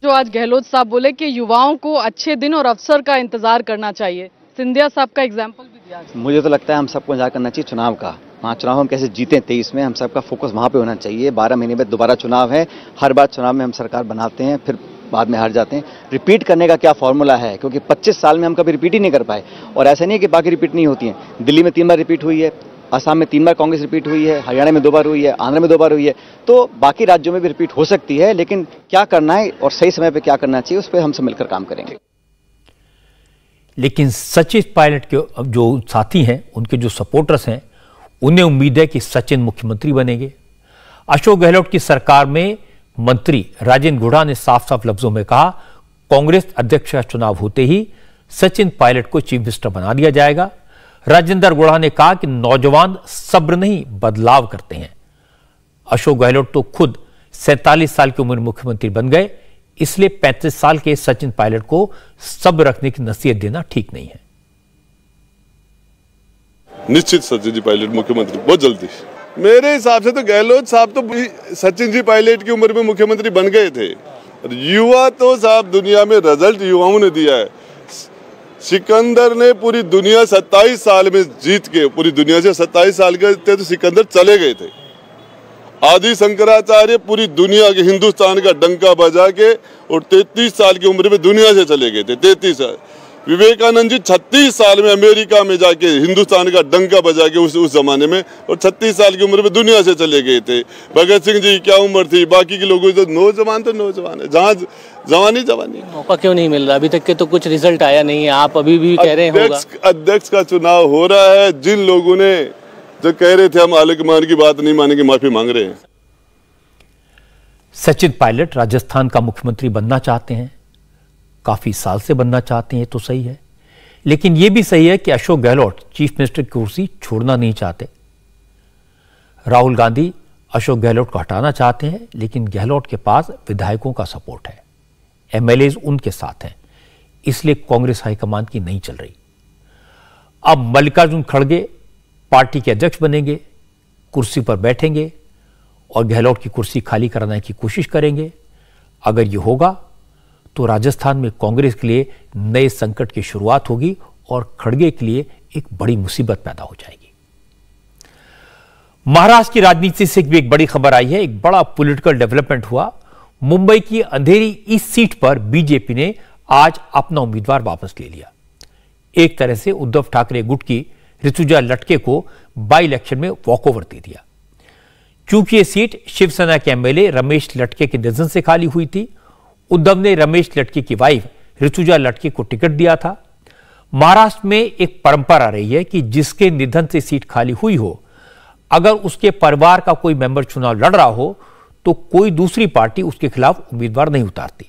Speaker 13: जो आज गहलोत साहब बोले कि युवाओं को अच्छे दिन और अवसर का इंतजार करना चाहिए, सिंधिया साहब का एग्जाम्पल भी दिया।
Speaker 14: मुझे तो लगता है हम सबको इंतजार करना चाहिए चुनाव का। वहाँ चुनाव हम कैसे जीते 23 में, हम सबका फोकस वहाँ पे होना चाहिए। 12 महीने में दोबारा चुनाव है, हर बार चुनाव में हम सरकार बनाते हैं, फिर बाद में हार जाते हैं। रिपीट करने का क्या फॉर्मूला है, क्योंकि 25 साल में हम कभी रिपीट ही नहीं कर पाए। और ऐसा नहीं है कि बाकी रिपीट नहीं होती हैं। दिल्ली में 3 बार रिपीट हुई है, असम में 3 बार कांग्रेस रिपीट हुई है, हरियाणा में 2 बार हुई है, आंध्र में 2 बार हुई है। तो बाकी राज्यों में भी रिपीट हो सकती है, लेकिन क्या करना है और सही समय पर क्या करना चाहिए उस पर हम सब मिलकर काम करेंगे।
Speaker 1: लेकिन सचिन पायलट के जो साथी हैं, उनके जो सपोर्टर्स हैं, उन्हें उम्मीद है कि सचिन मुख्यमंत्री बनेंगे। अशोक गहलोत की सरकार में मंत्री राजेंद्र गुढ़ा ने साफ साफ लफ्जों में कहा, कांग्रेस अध्यक्ष का चुनाव होते ही सचिन पायलट को चीफ मिनिस्टर बना दिया जाएगा। राजेंद्र गुढ़ा ने कहा कि नौजवान सब्र नहीं बदलाव करते हैं। अशोक गहलोत तो खुद 47 साल की उम्र में मुख्यमंत्री बन गए, इसलिए 35 साल के सचिन पायलट को सब्र रखने की नसीहत देना ठीक नहीं है।
Speaker 15: निश्चित सचिन जी पायलट मुख्यमंत्री बहुत जल्दी। मेरे हिसाब से तो गहलोत साहब तो सचिन जी पायलट की उम्र में मुख्यमंत्री बन गए थे। युवा तो साहब दुनिया में रिजल्ट युवाओं ने दिया है। सिकंदर ने पूरी दुनिया 27 साल में जीत के, पूरी दुनिया से 27 साल के थे तो सिकंदर चले गए थे। आदि शंकराचार्य पूरी दुनिया के हिंदुस्तान का डंका बजा के और 33 साल की उम्र में दुनिया से चले गए थे। 33 साल। विवेकानंद जी 36 साल में अमेरिका में जाके हिंदुस्तान का डंका बजा के उस जमाने में, और 36 साल की उम्र में दुनिया से चले गए थे। भगत सिंह जी क्या उम्र थी, बाकी के लोगों तो नौजवान है, जहाँ जवानी।
Speaker 12: मौका क्यों नहीं मिल रहा अभी तक के? तो कुछ रिजल्ट आया नहीं है, आप अभी भी कह रहे हैं
Speaker 15: अध्यक्ष का चुनाव हो रहा है। जिन लोगों ने जो कह रहे थे हम आलिकमान की बात नहीं मानेंगे, माफी मांग रहे हैं।
Speaker 1: सचिन पायलट राजस्थान का मुख्यमंत्री बनना चाहते हैं, काफी साल से बनना चाहते हैं, तो सही है। लेकिन यह भी सही है कि अशोक गहलोत चीफ मिनिस्टर की कुर्सी छोड़ना नहीं चाहते। राहुल गांधी अशोक गहलोत को हटाना चाहते हैं, लेकिन गहलोत के पास विधायकों का सपोर्ट है, एमएलए उनके साथ हैं, इसलिए कांग्रेस हाईकमान की नहीं चल रही। अब मल्लिकार्जुन खड़गे पार्टी के अध्यक्ष बनेंगे, कुर्सी पर बैठेंगे और गहलोत की कुर्सी खाली कराने की कोशिश करेंगे। अगर यह होगा तो राजस्थान में कांग्रेस के लिए नए संकट की शुरुआत होगी और खड़गे के लिए एक बड़ी मुसीबत पैदा हो जाएगी। महाराष्ट्र की राजनीति से भी एक बड़ी खबर आई है, एक बड़ा पॉलिटिकल डेवलपमेंट हुआ। मुंबई की अंधेरी इस सीट पर बीजेपी ने आज अपना उम्मीदवार वापस ले लिया। एक तरह से उद्धव ठाकरे गुट की ऋतुजा लटके को बाई इलेक्शन में वॉकओवर दे दिया। चूंकि यह सीट शिवसेना के एमएलए रमेश लटके के निधन से खाली हुई थी, उद्धव ने रमेश लटके की वाइफ ऋतुजा लटके को टिकट दिया था। महाराष्ट्र में एक परंपरा रही है कि जिसके निधन से सीट खाली हुई हो, अगर उसके परिवार का कोई मेंबर चुनाव लड़ रहा हो तो कोई दूसरी पार्टी उसके खिलाफ उम्मीदवार नहीं उतारती।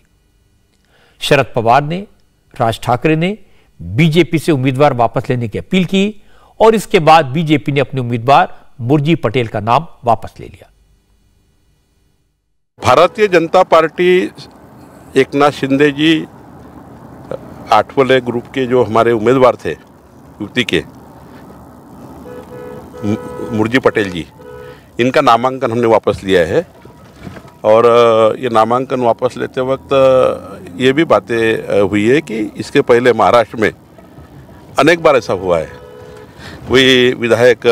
Speaker 1: शरद पवार ने, राज ठाकरे ने बीजेपी से उम्मीदवार वापस लेने की अपील की और इसके बाद बीजेपी ने अपने उम्मीदवार मुरजी पटेल का नाम वापस ले लिया।
Speaker 16: भारतीय जनता पार्टी एकनाथ शिंदे जी आठवले ग्रुप के जो हमारे उम्मीदवार थे युवती के, मुरजी पटेल जी, इनका नामांकन हमने वापस लिया है। और ये नामांकन वापस लेते वक्त ये भी बातें हुई है कि इसके पहले महाराष्ट्र में अनेक बार ऐसा हुआ है, कोई विधायक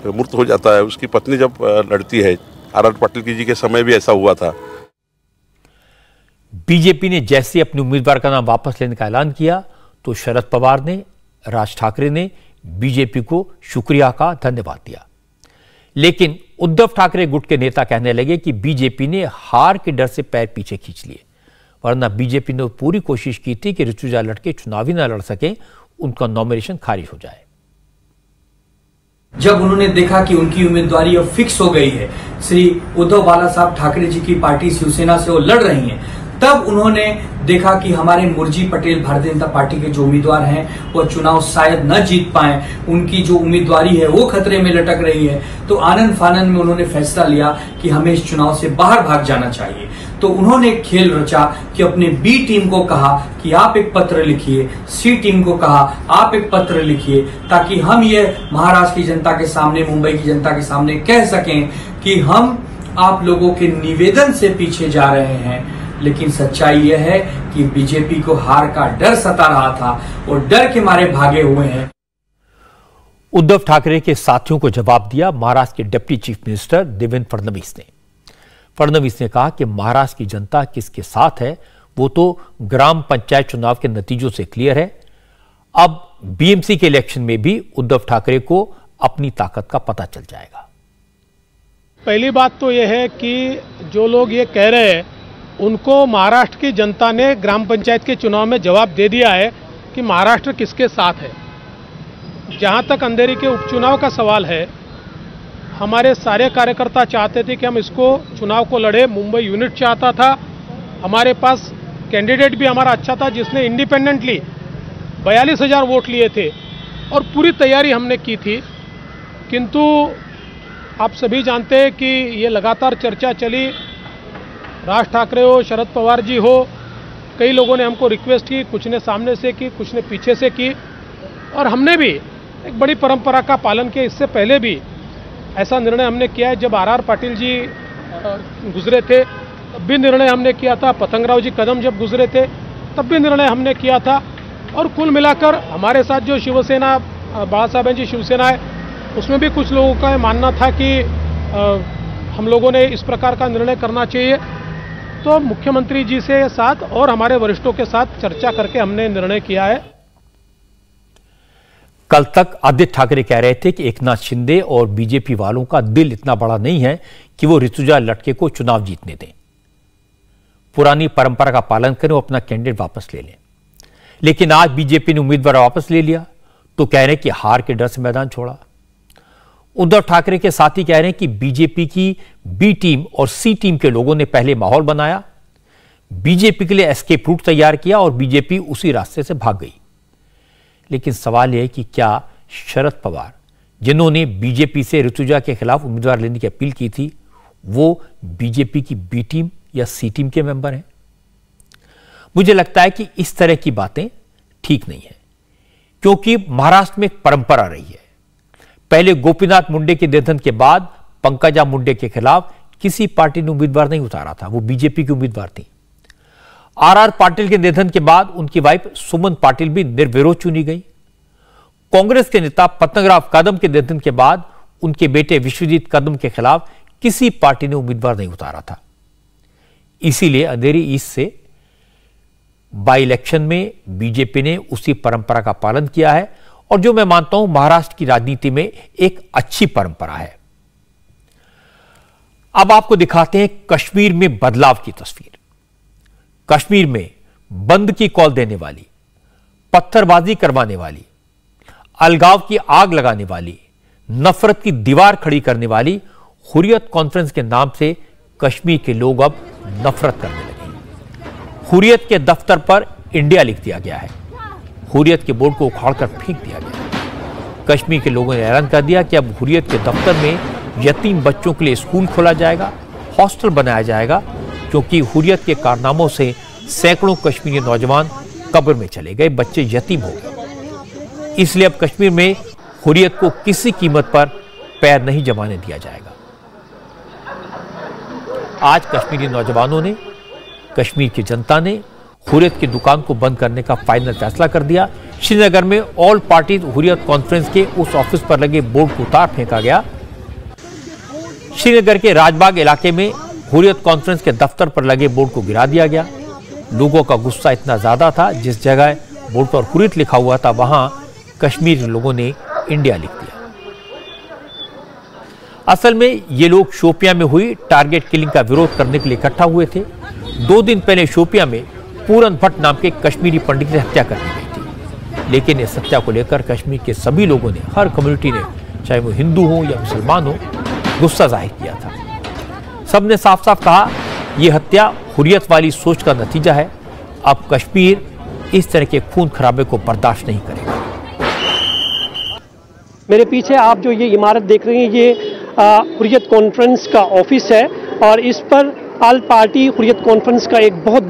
Speaker 16: मृत हो जाता है, उसकी पत्नी जब लड़ती है, आर पाटिल जी के समय भी ऐसा हुआ था।
Speaker 1: बीजेपी ने जैसे अपने उम्मीदवार का नाम वापस लेने का ऐलान किया तो शरद पवार ने, राज ठाकरे ने बीजेपी को शुक्रिया का धन्यवाद दिया। लेकिन उद्धव ठाकरे गुट के नेता कहने लगे कि बीजेपी ने हार के डर से पैर पीछे खींच लिए, वरना बीजेपी ने पूरी कोशिश की थी कि ऋतुजा लटके चुनाव ही न लड़ सके, उनका नॉमिनेशन खारिज हो जाए।
Speaker 17: जब उन्होंने देखा कि उनकी उम्मीदवारी अब फिक्स हो गई है, श्री उद्धव बाला साहब ठाकरे जी की पार्टी शिवसेना से वो लड़ रही हैं, तब उन्होंने देखा कि हमारे मुरजी पटेल भारतीय जनता पार्टी के जो उम्मीदवार हैं वो चुनाव शायद न जीत पाए, उनकी जो उम्मीदवारी है वो खतरे में लटक रही है। तो आनंद फानन में उन्होंने फैसला लिया कि हमें इस चुनाव से बाहर भाग जाना चाहिए। तो उन्होंने एक खेल रचा कि अपने बी टीम को कहा कि आप एक पत्र लिखिए, सी टीम को कहा आप एक पत्र लिखिए, ताकि हम ये महाराष्ट्र की जनता के सामने, मुंबई की जनता के सामने कह सकें कि हम आप लोगों के निवेदन से पीछे जा रहे हैं। लेकिन सच्चाई यह है कि बीजेपी को हार का डर सता रहा था और डर के मारे भागे हुए हैं।
Speaker 1: उद्धव ठाकरे के साथियों को जवाब दिया महाराष्ट्र के deputy chief minister Devendra Fadnavis ने। फडणवीस ने कहा कि महाराष्ट्र की जनता किसके साथ है वो तो ग्राम पंचायत चुनाव के नतीजों से क्लियर है। अब बीएमसी के इलेक्शन में भी उद्धव ठाकरे को अपनी ताकत का पता चल जाएगा।
Speaker 18: पहली बात तो यह है कि जो लोग ये कह रहे हैं उनको महाराष्ट्र की जनता ने ग्राम पंचायत के चुनाव में जवाब दे दिया है कि महाराष्ट्र किसके साथ है। जहां तक अंधेरी के उपचुनाव का सवाल है, हमारे सारे कार्यकर्ता चाहते थे कि हम इसको चुनाव को लड़े। मुंबई यूनिट चाहता था, हमारे पास कैंडिडेट भी हमारा अच्छा था जिसने इंडिपेंडेंटली 42,000 वोट लिए थे और पूरी तैयारी हमने की थी। किंतु आप सभी जानते हैं कि ये लगातार चर्चा चली, राज ठाकरे हो, शरद पवार जी हो, कई लोगों ने हमको रिक्वेस्ट की, कुछ ने सामने से की, कुछ ने पीछे से की, और हमने भी एक बड़ी परंपरा का पालन किया। इससे पहले भी ऐसा निर्णय हमने किया है। जब आर पाटिल जी गुजरे थे तब भी निर्णय हमने किया था, पतंगराव जी कदम जब गुजरे थे तब भी निर्णय हमने किया था। और कुल मिलाकर हमारे साथ जो शिवसेना, बाला साहब जी शिवसेना है, उसमें भी कुछ लोगों का मानना था कि हम लोगों ने इस प्रकार का निर्णय करना चाहिए। तो मुख्यमंत्री जी से साथ और हमारे वरिष्ठों के साथ चर्चा करके हमने निर्णय किया है।
Speaker 1: कल तक आदित्य ठाकरे कह रहे थे कि एकनाथ शिंदे और बीजेपी वालों का दिल इतना बड़ा नहीं है कि वो ऋतुजा लटके को चुनाव जीतने दें, पुरानी परंपरा का पालन करें और अपना कैंडिडेट वापस ले लें। लेकिन आज बीजेपी ने उम्मीदवार वापस ले लिया तो कह रहे हैं कि हार के डर से मैदान छोड़ा। उद्धव ठाकरे के साथी कह रहे हैं कि बीजेपी की बी टीम और सी टीम के लोगों ने पहले माहौल बनाया, बीजेपी के लिए एस्केप रूट तैयार किया और बीजेपी उसी रास्ते से भाग गई। लेकिन सवाल यह है कि क्या शरद पवार, जिन्होंने बीजेपी से ऋतुजा के खिलाफ उम्मीदवार लेने की अपील की थी, वो बीजेपी की बी टीम या सी टीम के मेंबर हैं? मुझे लगता है कि इस तरह की बातें ठीक नहीं है, क्योंकि महाराष्ट्र में एक परंपरा रही है। पहले गोपीनाथ मुंडे के निधन के बाद पंकजा मुंडे के खिलाफ किसी पार्टी ने उम्मीदवार नहीं उतारा था, वो बीजेपी की उम्मीदवार थी। आर पाटिल के निधन के बाद उनकी वाइफ सुमन पाटिल भी निर्विरोध चुनी गई। कांग्रेस के नेता पतंगराव कदम के निधन के बाद उनके बेटे विश्वजीत कदम के खिलाफ किसी पार्टी ने उम्मीदवार नहीं उतारा था। इसीलिए अंधेरी ईस्ट से बाई इलेक्शन में बीजेपी ने उसी परंपरा का पालन किया है और जो मैं मानता हूं महाराष्ट्र की राजनीति में एक अच्छी परंपरा है। अब आपको दिखाते हैं कश्मीर में बदलाव की तस्वीर। कश्मीर में बंद की कॉल देने वाली, पत्थरबाजी करवाने वाली, अलगाव की आग लगाने वाली, नफरत की दीवार खड़ी करने वाली हुर्रियत कॉन्फ्रेंस के नाम से कश्मीर के लोग अब नफरत करने लगे। हुर्रियत के दफ्तर पर इंडिया लिख दिया गया है, हुर्रियत के बोर्ड को उखाड़कर फेंक दिया गया। कश्मीर के लोगों ने ऐलान कर दिया कि अब हुर्रियत के दफ्तर में यतीम बच्चों के लिए स्कूल खोला जाएगा, हॉस्टल बनाया जाएगा, क्योंकि हुर्रियत के कारनामों से सैकड़ों कश्मीरी नौजवान कब्र में चले गए, बच्चे यतीम हो गए। इसलिए अब कश्मीर में हुर्रियत को किसी कीमत पर पैर नहीं जमाने दिया जाएगा। आज कश्मीरी नौजवानों ने, कश्मीर की जनता ने हुर्रियत की दुकान को बंद करने का फाइनल फैसला कर दिया। श्रीनगर में ऑल पार्टी हुर्रियत कॉन्फ्रेंस के उस ऑफिस पर लगे बोर्ड को उतार फेंका गया। श्रीनगर के राजबाग इलाके में हुर्रियत कॉन्फ्रेंस के दफ्तर पर लगे बोर्ड को गिरा दिया गया। लोगों का गुस्सा इतना ज्यादा था, जिस जगह बोर्ड पर हुर्रियत लिखा हुआ था वहां कश्मीर के लोगों ने इंडिया लिख दिया। असल में ये लोग शोपियां में हुई टारगेट किलिंग का विरोध करने के लिए इकट्ठा हुए थे। 2 दिन पहले शोपियां में पूरन भट्ट नाम के कश्मीरी पंडित की हत्या कर दी गई थी। लेकिन इस हत्या को लेकर कश्मीर के सभी लोगों ने, हर कम्युनिटी ने चाहे वो हिंदू हो या मुसलमान हो, गुस्सा जाहिर किया था। सबने साफ साफ कहा यह हत्या हुर्रियत वाली सोच का नतीजा है। अब कश्मीर इस तरह के खून खराबे को बर्दाश्त नहीं करेगा।
Speaker 19: मेरे पीछे आप जो ये इमारत देख रहे हैं, ये हुर्रियत कॉन्फ्रेंस का ऑफिस है और इस पर ऑल पार्टी हुर्रियत कॉन्फ्रेंस का एक बहुत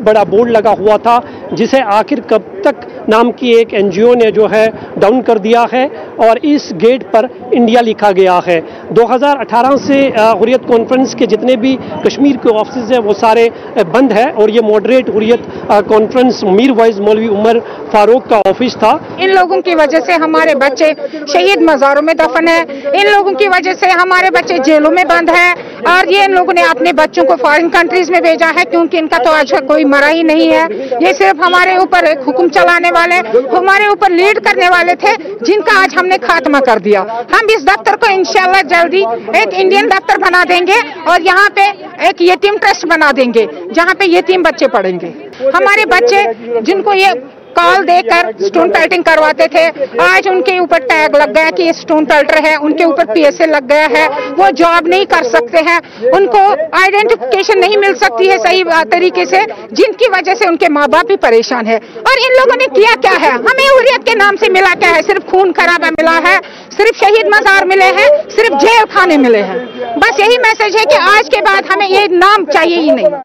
Speaker 19: बड़ा बोर्ड लगा हुआ था, जिसे आखिर कब तक नाम की एक एनजीओ ने जो है डाउन कर दिया है और इस गेट पर इंडिया लिखा गया है। 2018 से हुर्रियत कॉन्फ्रेंस के जितने भी कश्मीर के ऑफिस हैं वो सारे बंद है और ये moderate Hurriyat conference Mir wise मौलवी उमर फारूक का ऑफिस था।
Speaker 20: इन लोगों की वजह से हमारे बच्चे शहीद मज़ारों में दफन है, इन लोगों की वजह से हमारे बच्चे जेलों में बंद है और ये इन लोगों ने अपने बच्चों को फॉरेन कंट्रीज में भेजा है, क्योंकि इनका तो आज कोई मरा ही नहीं है। ये सिर्फ हमारे ऊपर एक हुक्म चलाने वाले, हमारे ऊपर लीड करने वाले थे, जिनका आज हमने खात्मा कर दिया। हम इस दफ्तर को इंशाल्लाह जल्दी एक इंडियन दफ्तर बना देंगे और यहाँ पे एक यतीम ट्रस्ट बना देंगे, जहाँ पे यतीम बच्चे पढ़ेंगे। हमारे बच्चे जिनको ये कॉल देकर स्टोन पेल्टिंग करवाते थे, आज उनके ऊपर टैग लग गया कि ये स्टोन पेल्टर है, उनके ऊपर PSA लग गया है, वो जॉब नहीं कर सकते हैं, उनको आइडेंटिफिकेशन नहीं मिल सकती है सही तरीके से, जिनकी वजह से उनके माँ बाप भी परेशान है। और इन लोगों ने किया क्या है? हमें हुर्रियत के नाम से मिला क्या है? सिर्फ खून खराबा मिला है, सिर्फ शहीद मज़ार मिले हैं, सिर्फ जेल खाने मिले हैं। बस यही मैसेज है कि आज के बाद हमें ये नाम चाहिए ही नहीं।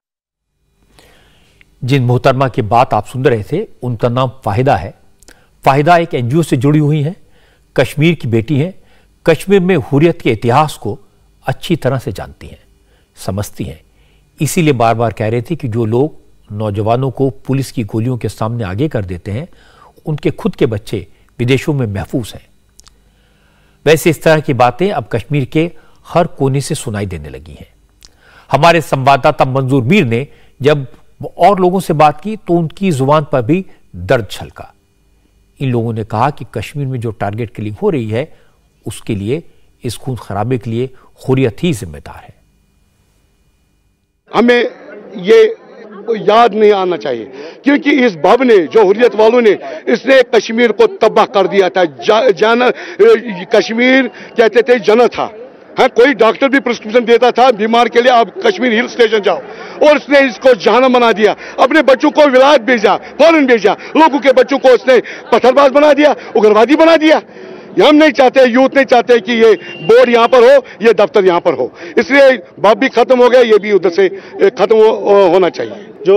Speaker 1: जिन मोहतरमा की बात आप सुन रहे थे उनका नाम फाहिदा है। फाहिदा एक एनजीओ से जुड़ी हुई हैं, कश्मीर की बेटी हैं, कश्मीर में हुर्रियत के इतिहास को अच्छी तरह से जानती हैं, समझती हैं। इसीलिए बार बार कह रहे थे कि जो लोग नौजवानों को पुलिस की गोलियों के सामने आगे कर देते हैं, उनके खुद के बच्चे विदेशों में महफूज हैं। वैसे इस तरह की बातें अब कश्मीर के हर कोने से सुनाई देने लगी हैं। हमारे संवाददाता मंजूर मीर ने जब और लोगों से बात की तो उनकी जुबान पर भी दर्द छलका। इन लोगों ने कहा कि कश्मीर में जो टारगेट किलिंग हो रही है उसके लिए, इस खून खराबे के लिए हुर्रियत ही जिम्मेदार है।
Speaker 21: हमें ये याद नहीं आना चाहिए, क्योंकि इस बब ने, जो हुर्रियत वालों ने, इसने कश्मीर को तबाह कर दिया था। कश्मीर कहते थे जन्नत था। हाँ, कोई डॉक्टर भी प्रिस्क्रिप्शन देता था बीमार के लिए, आप कश्मीर हिल स्टेशन जाओ, और उसने इसको जहान्नम बना दिया। अपने बच्चों को विलायत भेजा, फौरन भेजा, लोगों के बच्चों को उसने पत्थरबाज बना दिया, उग्रवादी बना दिया। हम नहीं चाहते, यूथ नहीं चाहते कि ये बोर्ड यहाँ पर हो, ये दफ्तर यहाँ पर हो, इसलिए बाप भी खत्म हो गया, ये भी उधर से खत्म होना चाहिए।
Speaker 22: जो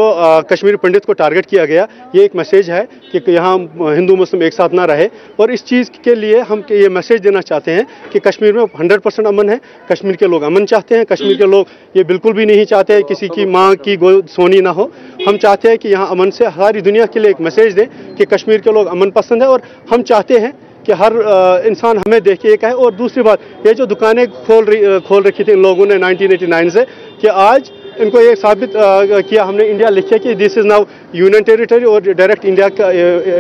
Speaker 22: कश्मीर पंडित को टारगेट किया गया, ये एक मैसेज है कि यहाँ हिंदू मुस्लिम एक साथ ना रहे, और इस चीज़ के लिए हम ये मैसेज देना चाहते हैं कि कश्मीर में 100% अमन है। कश्मीर के लोग अमन चाहते हैं, कश्मीर के लोग ये बिल्कुल भी नहीं चाहते किसी की माँ की गोद सोनी ना हो। हम चाहते हैं कि यहाँ अमन से सारी दुनिया के लिए एक मैसेज दें कि कश्मीर के लोग अमन पसंद है, और हम चाहते हैं कि हर इंसान हमें देख के ये कहे। और दूसरी बात, ये जो दुकानें खोल रखी थी इन लोगों ने 1989 से, कि आज इनको ये साबित किया हमने, इंडिया लिखे कि this is now union territory और डायरेक्ट इंडिया का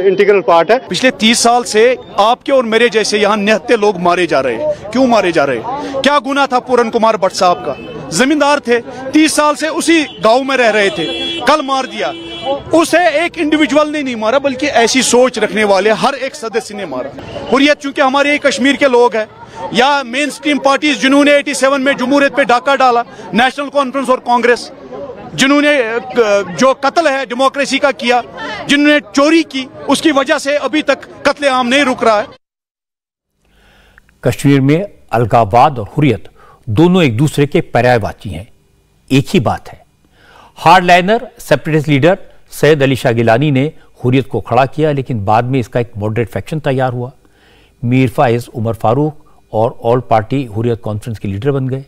Speaker 22: इंटीग्रल पार्ट है।
Speaker 23: पिछले 30 साल से आपके और मेरे जैसे यहाँ निहत्थे लोग मारे जा रहे हैं। क्यों मारे जा रहे हैं? क्या गुनाह था पूरन कुमार भट्ट साहब का? जमींदार थे, 30 साल से उसी गांव में रह रहे थे, कल मार दिया। उसे एक इंडिविजुअल ने नहीं मारा, बल्कि ऐसी सोच रखने वाले हर एक सदस्य ने मारा। हुर्रियत चूंकि हमारे कश्मीर के लोग हैं, या मेन स्ट्रीम पार्टीज जिन्होंने 87 में जमहूरियत पे डाका डाला, नेशनल कॉन्फ्रेंस और कांग्रेस, जिन्होंने जो कत्ल है डेमोक्रेसी का किया, जिन्होंने चोरी की, उसकी वजह से अभी तक कत्लेआम नहीं रुक रहा है।
Speaker 1: कश्मीर में अलगाववाद और हुर्रियत दोनों एक दूसरे के पर्यायवाची हैं। एक ही बात है। Hardliner separatist leader Syed Ali Shah Geelani ने हुर्रियत को खड़ा किया, लेकिन बाद में इसका एक मॉडरेट फैक्शन तैयार हुआ। मीर फाइज उमर फारूक और ऑल पार्टी हुर्रियत कॉन्फ्रेंस के लीडर बन गए।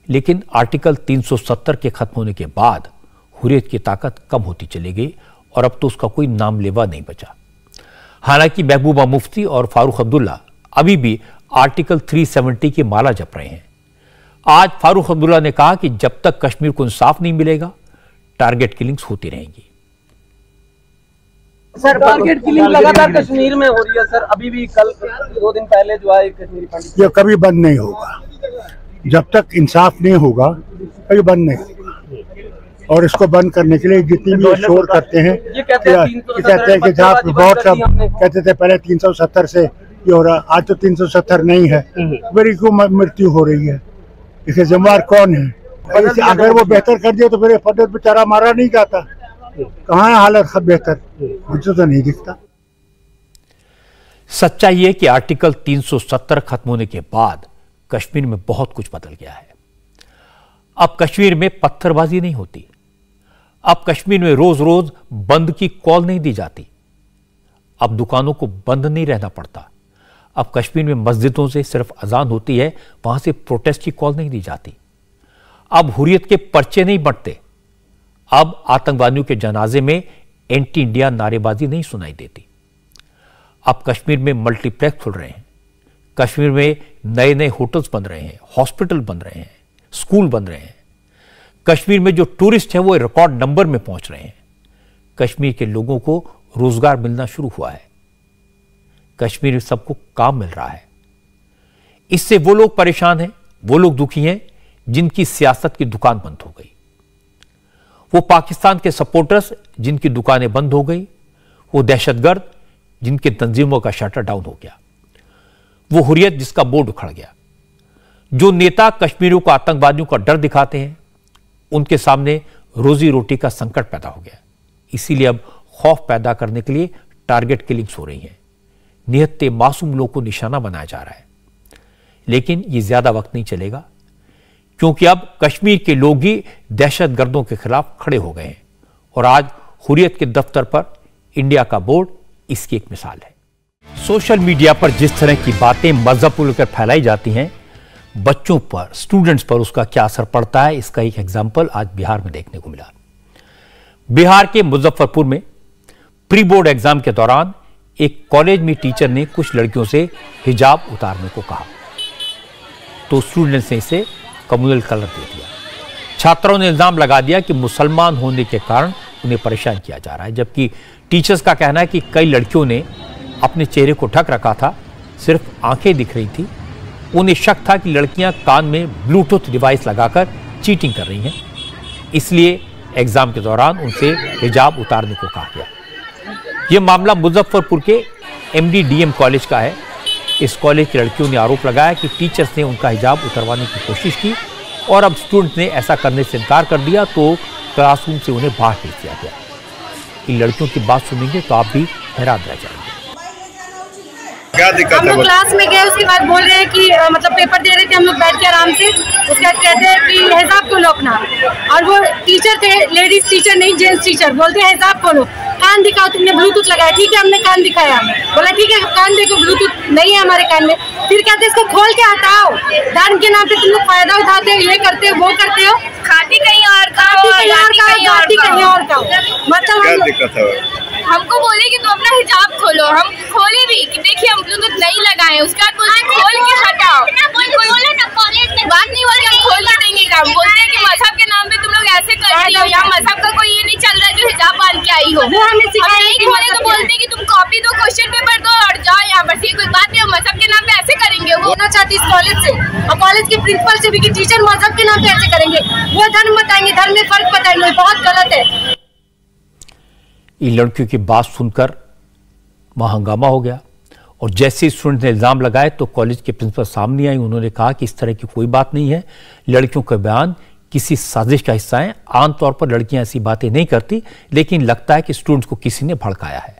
Speaker 1: लेकिन आर्टिकल 370 के खत्म होने के बाद हुर्रियत की ताकत कम होती चली गई और अब तो उसका कोई नाम लेवा नहीं बचा। हालांकि महबूबा मुफ्ती और फारूक अब्दुल्ला अभी भी आर्टिकल 370 की माला जप रहे हैं। आज फारूक अब्दुल्ला ने कहा कि जब तक कश्मीर को इंसाफ नहीं मिलेगा, टारगेट किलिंग्स होती रहेंगी।
Speaker 12: सर, टारगेट किलिंग लगातार कश्मीर में हो रही है सर। अभी भी कल 2 दिन पहले जो है कश्मीरी पंडित,
Speaker 11: ये कभी बंद नहीं होगा। जब तक इंसाफ नहीं होगा कभी बंद नहीं होगा। और इसको बंद करने के लिए जितनी भी शोर करते हैं, कहते हैं कि जहाँ बहुत सब कहते थे पहले 370 से
Speaker 2: ये हो रहा। आज तो 370 नहीं है, मेरी क्यों मृत्यु हो रही है? इसे जिम्मेवार कौन है? अगर वो बेहतर कर दिया तो फिर पंडित बेचारा मारा नहीं जाता। कहाँ है हालत बेहतर? मुझे तो नहीं दिखता।
Speaker 1: सच्चाई है कि आर्टिकल 370 खत्म होने के बाद कश्मीर में बहुत कुछ बदल गया है। अब कश्मीर में पत्थरबाजी नहीं होती। अब कश्मीर में रोज रोज बंद की कॉल नहीं दी जाती। अब दुकानों को बंद नहीं रहना पड़ता। अब कश्मीर में मस्जिदों से सिर्फ अजान होती है, वहां से प्रोटेस्ट की कॉल नहीं दी जाती। अब हुर्रियत के पर्चे नहीं बंटते। अब आतंकवादियों के जनाजे में एंटी इंडिया नारेबाजी नहीं सुनाई देती। अब कश्मीर में मल्टीप्लेक्स खुल रहे हैं। कश्मीर में नए नए होटल्स बन रहे हैं, हॉस्पिटल बन रहे हैं, स्कूल बन रहे हैं। कश्मीर में जो टूरिस्ट हैं वो रिकॉर्ड नंबर में पहुंच रहे हैं। कश्मीर के लोगों को रोजगार मिलना शुरू हुआ है। कश्मीर में सबको काम मिल रहा है। इससे वो लोग परेशान हैं, वो लोग दुखी हैं जिनकी सियासत की दुकान बंद हो गई। वो पाकिस्तान के सपोर्टर्स जिनकी दुकानें बंद हो गई। वो दहशतगर्द जिनके तंजीमों का शटर डाउन हो गया। वो हुर्रियत जिसका बोर्ड उखड़ गया। जो नेता कश्मीरियों को आतंकवादियों का डर दिखाते हैं, उनके सामने रोजी रोटी का संकट पैदा हो गया। इसीलिए अब खौफ पैदा करने के लिए टारगेट किलिंग्स हो रही हैं। निहत्ते मासूम लोगों को निशाना बनाया जा रहा है। लेकिन यह ज्यादा वक्त नहीं चलेगा, क्योंकि अब कश्मीर के लोग ही दहशतगर्दों के खिलाफ खड़े हो गए हैं। और आज हुर्रियत के दफ्तर पर इंडिया का बोर्ड इसकी एक मिसाल है। सोशल मीडिया पर जिस तरह की बातें मजहब को लेकर फैलाई जाती हैं, बच्चों पर, स्टूडेंट्स पर उसका क्या असर पड़ता है, इसका एक एग्जाम्पल आज बिहार में देखने को मिला। बिहार के मुजफ्फरपुर में प्री बोर्ड एग्जाम के दौरान एक कॉलेज में टीचर ने कुछ लड़कियों से हिजाब उतारने को कहा, तो स्टूडेंट्स ने इसे कम्युनल कलर दे दिया। छात्रों ने इल्जाम लगा दिया कि मुसलमान होने के कारण उन्हें परेशान किया जा रहा है, जबकि टीचर्स का कहना है कि कई लड़कियों ने अपने चेहरे को ढक रखा था, सिर्फ आंखें दिख रही थी। उन्हें शक था कि लड़कियां कान में ब्लूटूथ डिवाइस लगाकर चीटिंग कर रही हैं, इसलिए एग्जाम के दौरान उनसे हिजाब उतारने को कहा गया। यह मामला मुजफ्फरपुर के MD-DM कॉलेज का है। इस कॉलेज की लड़कियों ने आरोप लगाया कि टीचर्स ने उनका हिजाब उतरवाने की कोशिश की और अब स्टूडेंट्स ने ऐसा करने से इनकार कर दिया, तो क्लासरूम से उन्हें बाहर भेज दिया गया। इन लड़कियों की बात सुनेंगे तो आप भी हैरान रह जाएंगे।
Speaker 5: क्या दिक्कत है? हम लोग क्लास में गए, उसके बाद बोल रहे हैं कि मतलब पेपर दे रहे थे हम लोग बैठ के आराम से। उसके बाद कहते हैं कि हिजाब खोलो अपना, और वो टीचर थे, लेडीज टीचर नहीं जेंट्स टीचर, बोलते हैं हिजाब खोलो, कान दिखाओ, तुमने ब्लूटूथ लगाया। ठीक है, हमने कान दिखाया, बोला ठीक है कान देखो, ब्लूटूथ नहीं है हमारे कान में। फिर कहते हैं इसको खोल के हटाओ, धर्म के नाम पे तुम लोग फायदा उठाते हो, ये करते हो वो करते हो, खाती कहीं और खाओ, जाती कहीं और खाओ। मतलब क्या दिक्कत है? हमको बोले कि तुम अपना हिजाब खोलो, हम खोले भी कि देखिए हम ब्लूटूथ नहीं लगाए। उसके बाद बोलते खोल के हटाओ, बोलो ना कॉलेज में बात नहीं बोलते, हम खोल के देंगे काम। बोलते हैं कि मजहब के नाम पे तुम लोग ऐसे कर रही हो, यहाँ मजहब का कोई ये नहीं चल रहा है जो हिजाब बांध के आई हो। वो हमें नहीं खोले तो बोलते हैं कि तुम कॉपी दो, क्वेश्चन पेपर दो और जाओ यहाँ पर। ये कोई बात नहीं, मजहब के नाम पे ऐसे करेंगे। वो होना चाहती इस कॉलेज से और कॉलेज के प्रिंसिपल से भी कि टीचर मजहब के नाम पे ऐसे करेंगे, वो धर्म बताएंगे, धर्म में फर्क बताएंगे, बहुत गलत है।
Speaker 1: इन लड़कियों की बात सुनकर वहां हंगामा हो गया और जैसे स्टूडेंट ने इल्जाम लगाए तो कॉलेज के प्रिंसिपल सामने आई। उन्होंने कहा कि इस तरह की कोई बात नहीं है, लड़कियों का बयान किसी साजिश का हिस्सा है। आमतौर पर लड़कियां ऐसी बातें नहीं करती, लेकिन लगता है कि स्टूडेंट्स को किसी ने भड़काया है।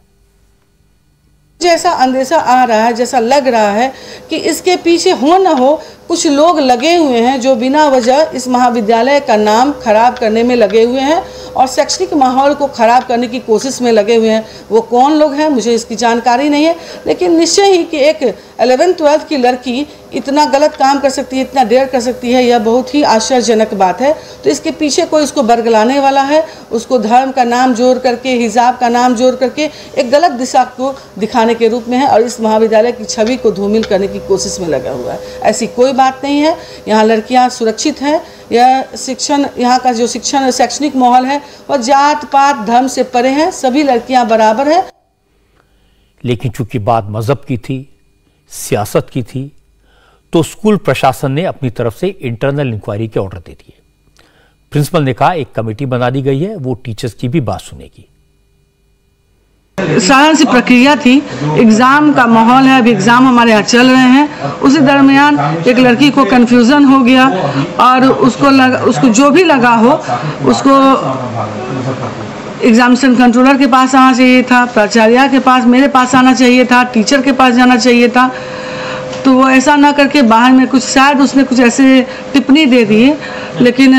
Speaker 6: जैसा अंदेशा आ रहा है, जैसा लग रहा है कि इसके पीछे हो न हो कुछ लोग लगे हुए हैं जो बिना वजह इस महाविद्यालय का नाम खराब करने में लगे हुए हैं और शैक्षणिक माहौल को खराब करने की कोशिश में लगे हुए हैं। वो कौन लोग हैं मुझे इसकी जानकारी नहीं है, लेकिन निश्चय ही कि एक 11th-12th की लड़की इतना गलत काम कर सकती है, इतना डेयर कर सकती है, यह बहुत ही आश्चर्यजनक बात है। तो इसके पीछे कोई उसको बरगलाने वाला है, उसको धर्म का नाम जोड़ करके, हिजाब का नाम जोड़ करके एक गलत दिशा को दिखाने के रूप में है और इस महाविद्यालय की छवि को धूमिल करने की कोशिश में लगा हुआ है। ऐसी कोई बात नहीं है। यहाँ लड़कियाँ सुरक्षित हैं। यह शिक्षण, यहाँ का जो शिक्षण और शैक्षणिक माहौल है वह जात पात धर्म से परे है, सभी लड़कियाँ बराबर हैं।
Speaker 1: लेकिन चूंकि बात मजहब की थी, सियासत की थी, तो स्कूल प्रशासन ने अपनी तरफ से इंटरनल इंक्वायरी के ऑर्डर दे दिए। प्रिंसिपल ने कहा एक कमेटी बना दी गई है, वो टीचर्स की भी बात सुनेगी।
Speaker 6: साधारण सी प्रक्रिया थी। एग्ज़ाम का माहौल है, अभी एग्ज़ाम हमारे यहाँ चल रहे हैं। उसी दरमियान एक लड़की को कन्फ्यूज़न हो गया और उसको जो भी लगा हो उसको एग्जामिनेशन कंट्रोलर के पास आना चाहिए था, प्राचार्य के पास, मेरे पास आना चाहिए था, टीचर के पास जाना चाहिए था। तो वो ऐसा ना करके बाहर में कुछ शायद उसने कुछ ऐसे टिप्पणी दे दी। लेकिन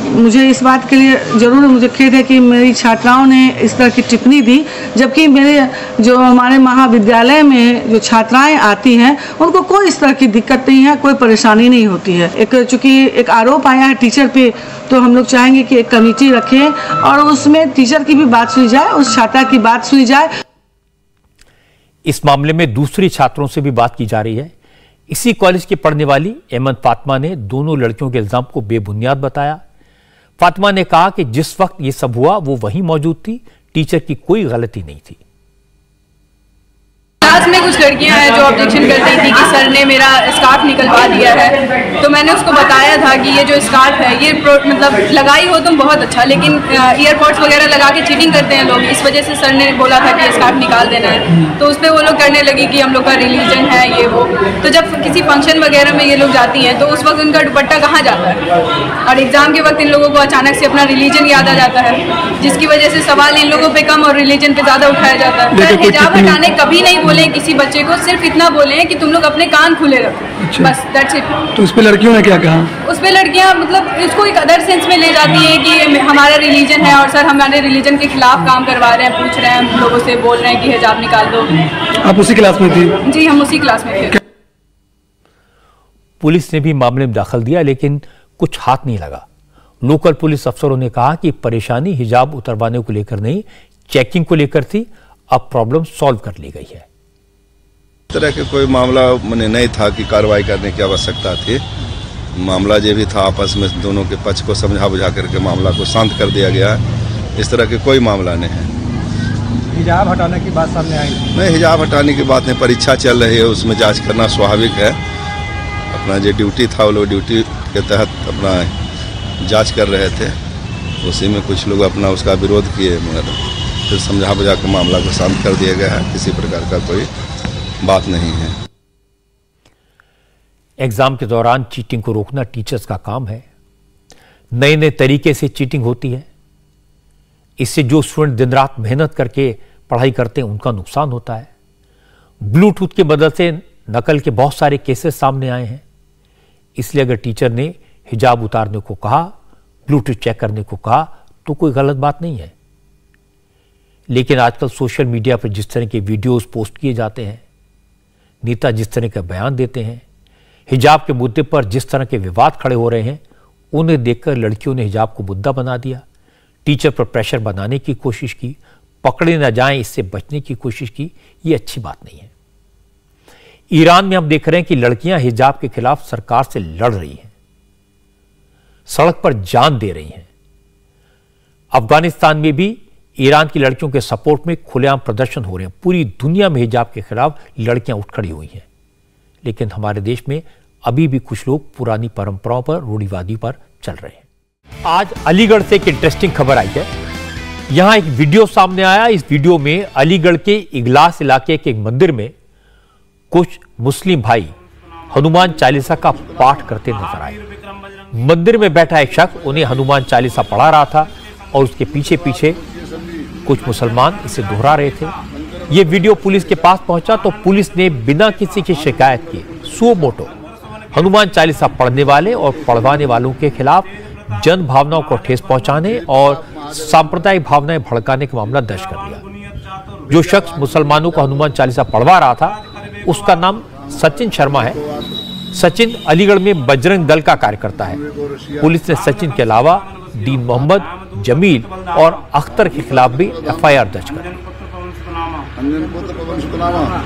Speaker 6: मुझे इस बात के लिए ज़रूर मुझे खेद है कि मेरी छात्राओं ने इस तरह की टिप्पणी दी, जबकि मेरे जो हमारे महाविद्यालय में जो छात्राएं आती हैं उनको कोई इस तरह की दिक्कत नहीं है, कोई परेशानी नहीं होती है। चूँकि एक आरोप आया है टीचर पे, तो हम लोग चाहेंगे कि एक कमेटी रखें और उसमें टीचर की भी बात सुनी जाए, उस छात्रा की बात सुनी जाए।
Speaker 1: इस मामले में दूसरी छात्रों से भी बात की जा रही है। इसी कॉलेज की पढ़ने वाली अहमद फातिमा ने दोनों लड़कियों के इल्जाम को बेबुनियाद बताया। फातिमा ने कहा कि जिस वक्त ये सब हुआ वो वहीं मौजूद थी, टीचर की कोई गलती नहीं थी।
Speaker 3: क्लास में कुछ लड़कियां हैं जो ऑब्जेक्शन कर रही थी कि सर ने मेरा स्कार्फ निकलवा दिया है। तो मैंने उसको बताया था कि ये जो स्कार्फ है ये मतलब लगाई हो तुम बहुत अच्छा, लेकिन ईयरपोड्स वगैरह लगा के चीटिंग करते हैं लोग, इस वजह से सर ने बोला था कि ये स्कार्फ निकाल देना है। तो उस पर वो लोग करने लगी कि हम लोग का रिलीजन है ये वो। तो जब किसी फंक्शन वगैरह में ये लोग जाती हैं तो उस वक्त उनका दुपट्टा कहाँ जाता है, और एग्जाम के वक्त इन लोगों को अचानक से अपना रिलीजन याद आ जाता है, जिसकी वजह से सवाल इन लोगों पे कम और रिलीजन पे ज़्यादा उठाया जाता है। हिजाब हटाने कभी नहीं बोले किसी बच्चे को, सिर्फ इतना बोले कि तुम लोग अपने कान खुले रखो, बस दैट्स इट।
Speaker 7: तो उस पे लड़कियों ने क्या कहा?
Speaker 3: उस पे लड़कियां मतलब इसको एक अदर सेंस में ले जाती हैं कि हमारा रिलीजन है और सर हमारे रिलीजन के खिलाफ काम करवा रहे हैं, पूछ रहे हैं हम लोगों से, बोल रहे हैं कि हिजाब निकाल दो।
Speaker 7: आप उसी क्लास में थी?
Speaker 3: जी हम उसी क्लास में थे।
Speaker 1: पुलिस ने भी मामले में दाखिल दिया, लेकिन कुछ हाथ नहीं लगा। लोकल पुलिस अफसरों ने कहा कि परेशानी हिजाब उतरवाने को लेकर नहीं, चेकिंग को लेकर थी। अब प्रॉब्लम सॉल्व कर ली गई है।
Speaker 8: इस तरह के कोई मामला मैंने नहीं था कि कार्रवाई करने की आवश्यकता थी। मामला जो भी था आपस में दोनों के पक्ष को समझा बुझा करके मामला को शांत कर दिया गया है। इस तरह के कोई मामला नहीं है।
Speaker 7: हिजाब हटाने की बात सामने आई?
Speaker 8: नहीं, हिजाब हटाने की बात नहीं, परीक्षा चल रही है, उसमें जांच करना स्वाभाविक है। अपना जो ड्यूटी था वो लोग ड्यूटी के तहत अपना जांच कर रहे थे, उसी में कुछ लोग अपना उसका विरोध किए, मगर फिर समझा बुझा के मामला को शांत कर दिया गया है। किसी प्रकार का कोई बात नहीं है।
Speaker 1: एग्जाम के दौरान चीटिंग को रोकना टीचर्स का काम है। नए नए तरीके से चीटिंग होती है, इससे जो स्टूडेंट दिन रात मेहनत करके पढ़ाई करते हैं उनका नुकसान होता है। ब्लूटूथ की मदद से नकल के बहुत सारे केसेस सामने आए हैं। इसलिए अगर टीचर ने हिजाब उतारने को कहा, ब्लूटूथ चेक करने को कहा, तो कोई गलत बात नहीं है। लेकिन आजकल सोशल मीडिया पर जिस तरह के वीडियोस पोस्ट किए जाते हैं, नेता जिस तरह का बयान देते हैं, हिजाब के मुद्दे पर जिस तरह के विवाद खड़े हो रहे हैं, उन्हें देखकर लड़कियों ने हिजाब को मुद्दा बना दिया, टीचर पर प्रेशर बनाने की कोशिश की, पकड़े न जाएं इससे बचने की कोशिश की। ये अच्छी बात नहीं है। ईरान में हम देख रहे हैं कि लड़कियां हिजाब के खिलाफ सरकार से लड़ रही हैं, सड़क पर जान दे रही हैं। अफगानिस्तान में भी ईरान की लड़कियों के सपोर्ट में खुलेआम प्रदर्शन हो रहे हैं। पूरी दुनिया में हिजाब के खिलाफ लड़कियां उठ खड़ी हुई हैं। लेकिन हमारे देश में अभी भी कुछ लोग पुरानी परंपराओं पर, रूढ़िवादी पर चल रहे हैं। आज अलीगढ़ से एक इंटरेस्टिंग खबर आई है। यहां एक वीडियो सामने आया। इस वीडियो में अलीगढ़ के इगलास इलाके के एक मंदिर में कुछ मुस्लिम भाई हनुमान चालीसा का पाठ करते नजर आए। मंदिर में बैठा एक शख्स उन्हें हनुमान चालीसा पढ़ा रहा था और उसके पीछे पीछे कुछ मुसलमान इसे दोहरा रहे थे। यह वीडियो पुलिस के पास पहुंचा तो पुलिस ने बिना किसी की शिकायत के सो मोटो हनुमान चालीसा पढ़ने वाले और पढ़वाने वालों के खिलाफ जन भावनाओं को ठेस पहुंचाने और सांप्रदायिक भावनाएं भड़काने का मामला दर्ज कर लिया। जो शख्स मुसलमानों को हनुमान चालीसा पढ़वा रहा था उसका नाम सचिन शर्मा है। सचिन अलीगढ़ में बजरंग दल का कार्यकर्ता है। पुलिस ने सचिन के अलावा दीन मोहम्मद, जमील और अख्तर के खिलाफ भी एफआईआर दर्ज कर दी।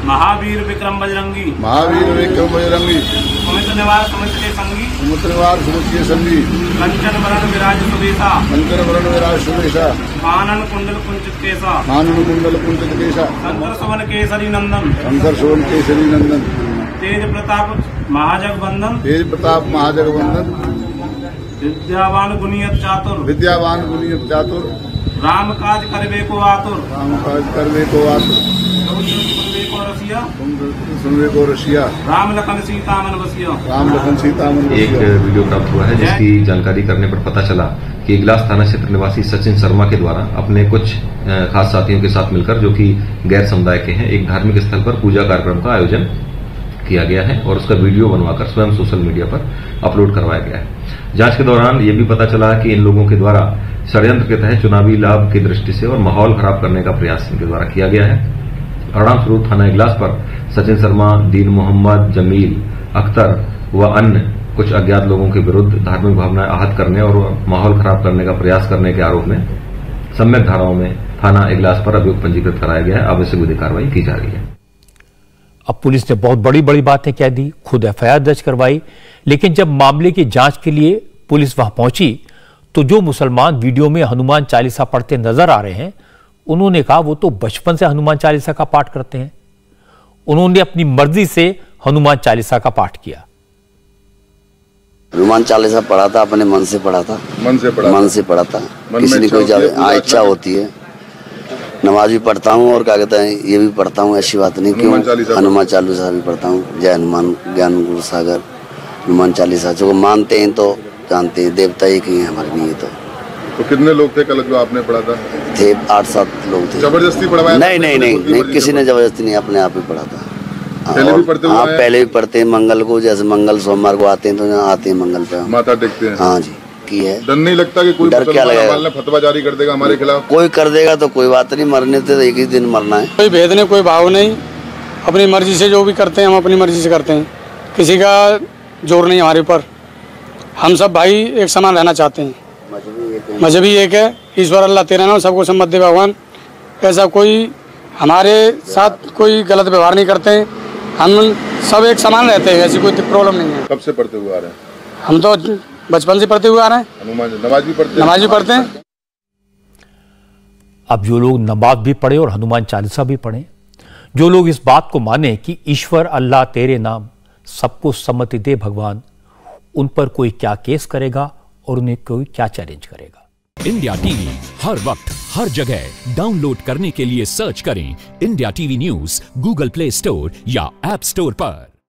Speaker 24: महावीर विक्रम बजरंगी,
Speaker 8: महावीर विक्रम बजरंगी,
Speaker 24: सुमित निवार सुमित के संगी,
Speaker 8: सुमित निवार सुमित के संगी,
Speaker 24: कंचन वरण विराज सुबेसा,
Speaker 8: कंचन वरण विराज सुबेसा,
Speaker 24: कानन कुंडल कुंचित केसा,
Speaker 8: कानन कुंडल कुंचित केसा,
Speaker 24: शंकर सुवन केसरी नंदन,
Speaker 8: शंकर सुवन केसरी नंदन,
Speaker 24: तेज प्रताप महाजगवंदन,
Speaker 8: तेज प्रताप महाजगवंदन,
Speaker 24: विद्यावान गुणियत चातुर,
Speaker 8: विद्यावान गुणियत चातुर,
Speaker 24: राम काज करवे को आतुर,
Speaker 8: राम काज करवे को आतुर, सुनवे को रसिया,
Speaker 24: राम लखन सीता मन बसिया,
Speaker 8: राम लखन सीता मन बसिया।
Speaker 4: एक वीडियो प्राप्त हुआ है जिसकी जानकारी करने पर पता चला कि इगलास थाना क्षेत्र निवासी सचिन शर्मा के द्वारा अपने कुछ खास साथियों के साथ मिलकर, जो कि गैर समुदाय के हैं, एक धार्मिक स्थल पर पूजा कार्यक्रम का आयोजन किया गया है और उसका वीडियो बनवाकर स्वयं सोशल मीडिया पर अपलोड करवाया गया है। जांच के दौरान ये भी पता चला कि इन लोगों के द्वारा षड्यंत्र के तहत चुनावी लाभ की दृष्टि से और माहौल खराब करने का प्रयास इनके द्वारा किया गया है। परिणाम स्वरूप थाना इगलास पर सचिन शर्मा, दीन मोहम्मद, जमील अख्तर व अन्य कुछ अज्ञात लोगों के विरुद्ध धार्मिक भावनाएं आहत करने और माहौल खराब करने का प्रयास करने के आरोप में सम्यक धाराओं में थाना इगलास पर अभियोग पंजीकृत कराया गया है। आवश्यक विधिक कार्रवाई की जा रही है।
Speaker 1: अब पुलिस ने बहुत बड़ी बड़ी बातें कह दी, खुद एफआईआर दर्ज करवाई, लेकिन जब मामले की जांच के लिए पुलिस वहां पहुंची तो जो मुसलमान वीडियो में हनुमान चालीसा पढ़ते नजर आ रहे हैं, उन्होंने कहा वो तो बचपन से हनुमान चालीसा का पाठ करते हैं। उन्होंने अपनी मर्जी से हनुमान चालीसा का पाठ किया।
Speaker 9: हनुमान चालीसा पढ़ा था, अपने मन से पढ़ा था, मन से पढ़ा था। किसी ने कोई इच्छा होती है, नमाज भी पढ़ता हूँ और क्या कहते हैं ये भी पढ़ता हूँ, ऐसी बात नहीं। क्यों हनुमान चालीसा भी पढ़ता हूँ। जय हनुमान ज्ञान गुरु सागर, हनुमान चालीसा जो मानते हैं तो जानते हैं, देवता एक ही है हमारे लिए। तो
Speaker 8: कितने लोग थे कल जो आपने पढ़ा था?
Speaker 9: थे 8-7 लोग थे।
Speaker 8: जबरदस्ती पढ़वाया?
Speaker 9: नहीं, किसी ने जबरदस्ती नहीं, अपने आप ही पढ़ा था।
Speaker 8: पहले भी पढ़ते?
Speaker 9: हाँ, पहले भी पढ़ते हैं। मंगल को, जैसे मंगल सोमवार को आते हैं तो यहाँ आते हैं मंगल पे
Speaker 8: माथा टेकते हैं।
Speaker 9: हाँ जी, की है।
Speaker 8: डर नहीं लगता कि कोई
Speaker 9: डर क्या लगेगा?
Speaker 8: फतवा जारी कर देगा हमारे खिलाफ?
Speaker 9: कोई कर देगा तो कोई बात नहीं, मरने से तो एक ही दिन मरना है।
Speaker 10: कोई भेद नहीं, कोई भाव नहीं, अपनी मर्जी से जो भी करते हैं हम अपनी मर्जी से करते हैं। किसी का जोर नहीं हमारे ऊपर। हम सब भाई एक समान रहना चाहते हैं। मजहबी एक है, ईश्वर अल्लाह तेरा नाम, सबको सम्मत दे भगवान। ऐसा कोई हमारे साथ कोई गलत व्यवहार नहीं करते हैं। हम सब एक समान रहते हैं, ऐसी कोई प्रॉब्लम नहीं है।
Speaker 8: कब से पढ़ते हुए आ रहे हैं?
Speaker 10: हम तो बचपन से पढ़ते हुए आ रहे हैं।
Speaker 8: नमाज भी पढ़ते हैं।
Speaker 1: अब जो लोग नमाज भी पढ़े और हनुमान चालीसा भी पढ़े, जो लोग इस बात को माने कि ईश्वर अल्लाह तेरे नाम, सबको सम्मति दे भगवान, उन पर कोई क्या केस करेगा और उन्हें कोई क्या चैलेंज करेगा।
Speaker 13: इंडिया टीवी हर वक्त हर जगह डाउनलोड करने के लिए सर्च करें India TV news Google play store या ऐप स्टोर पर।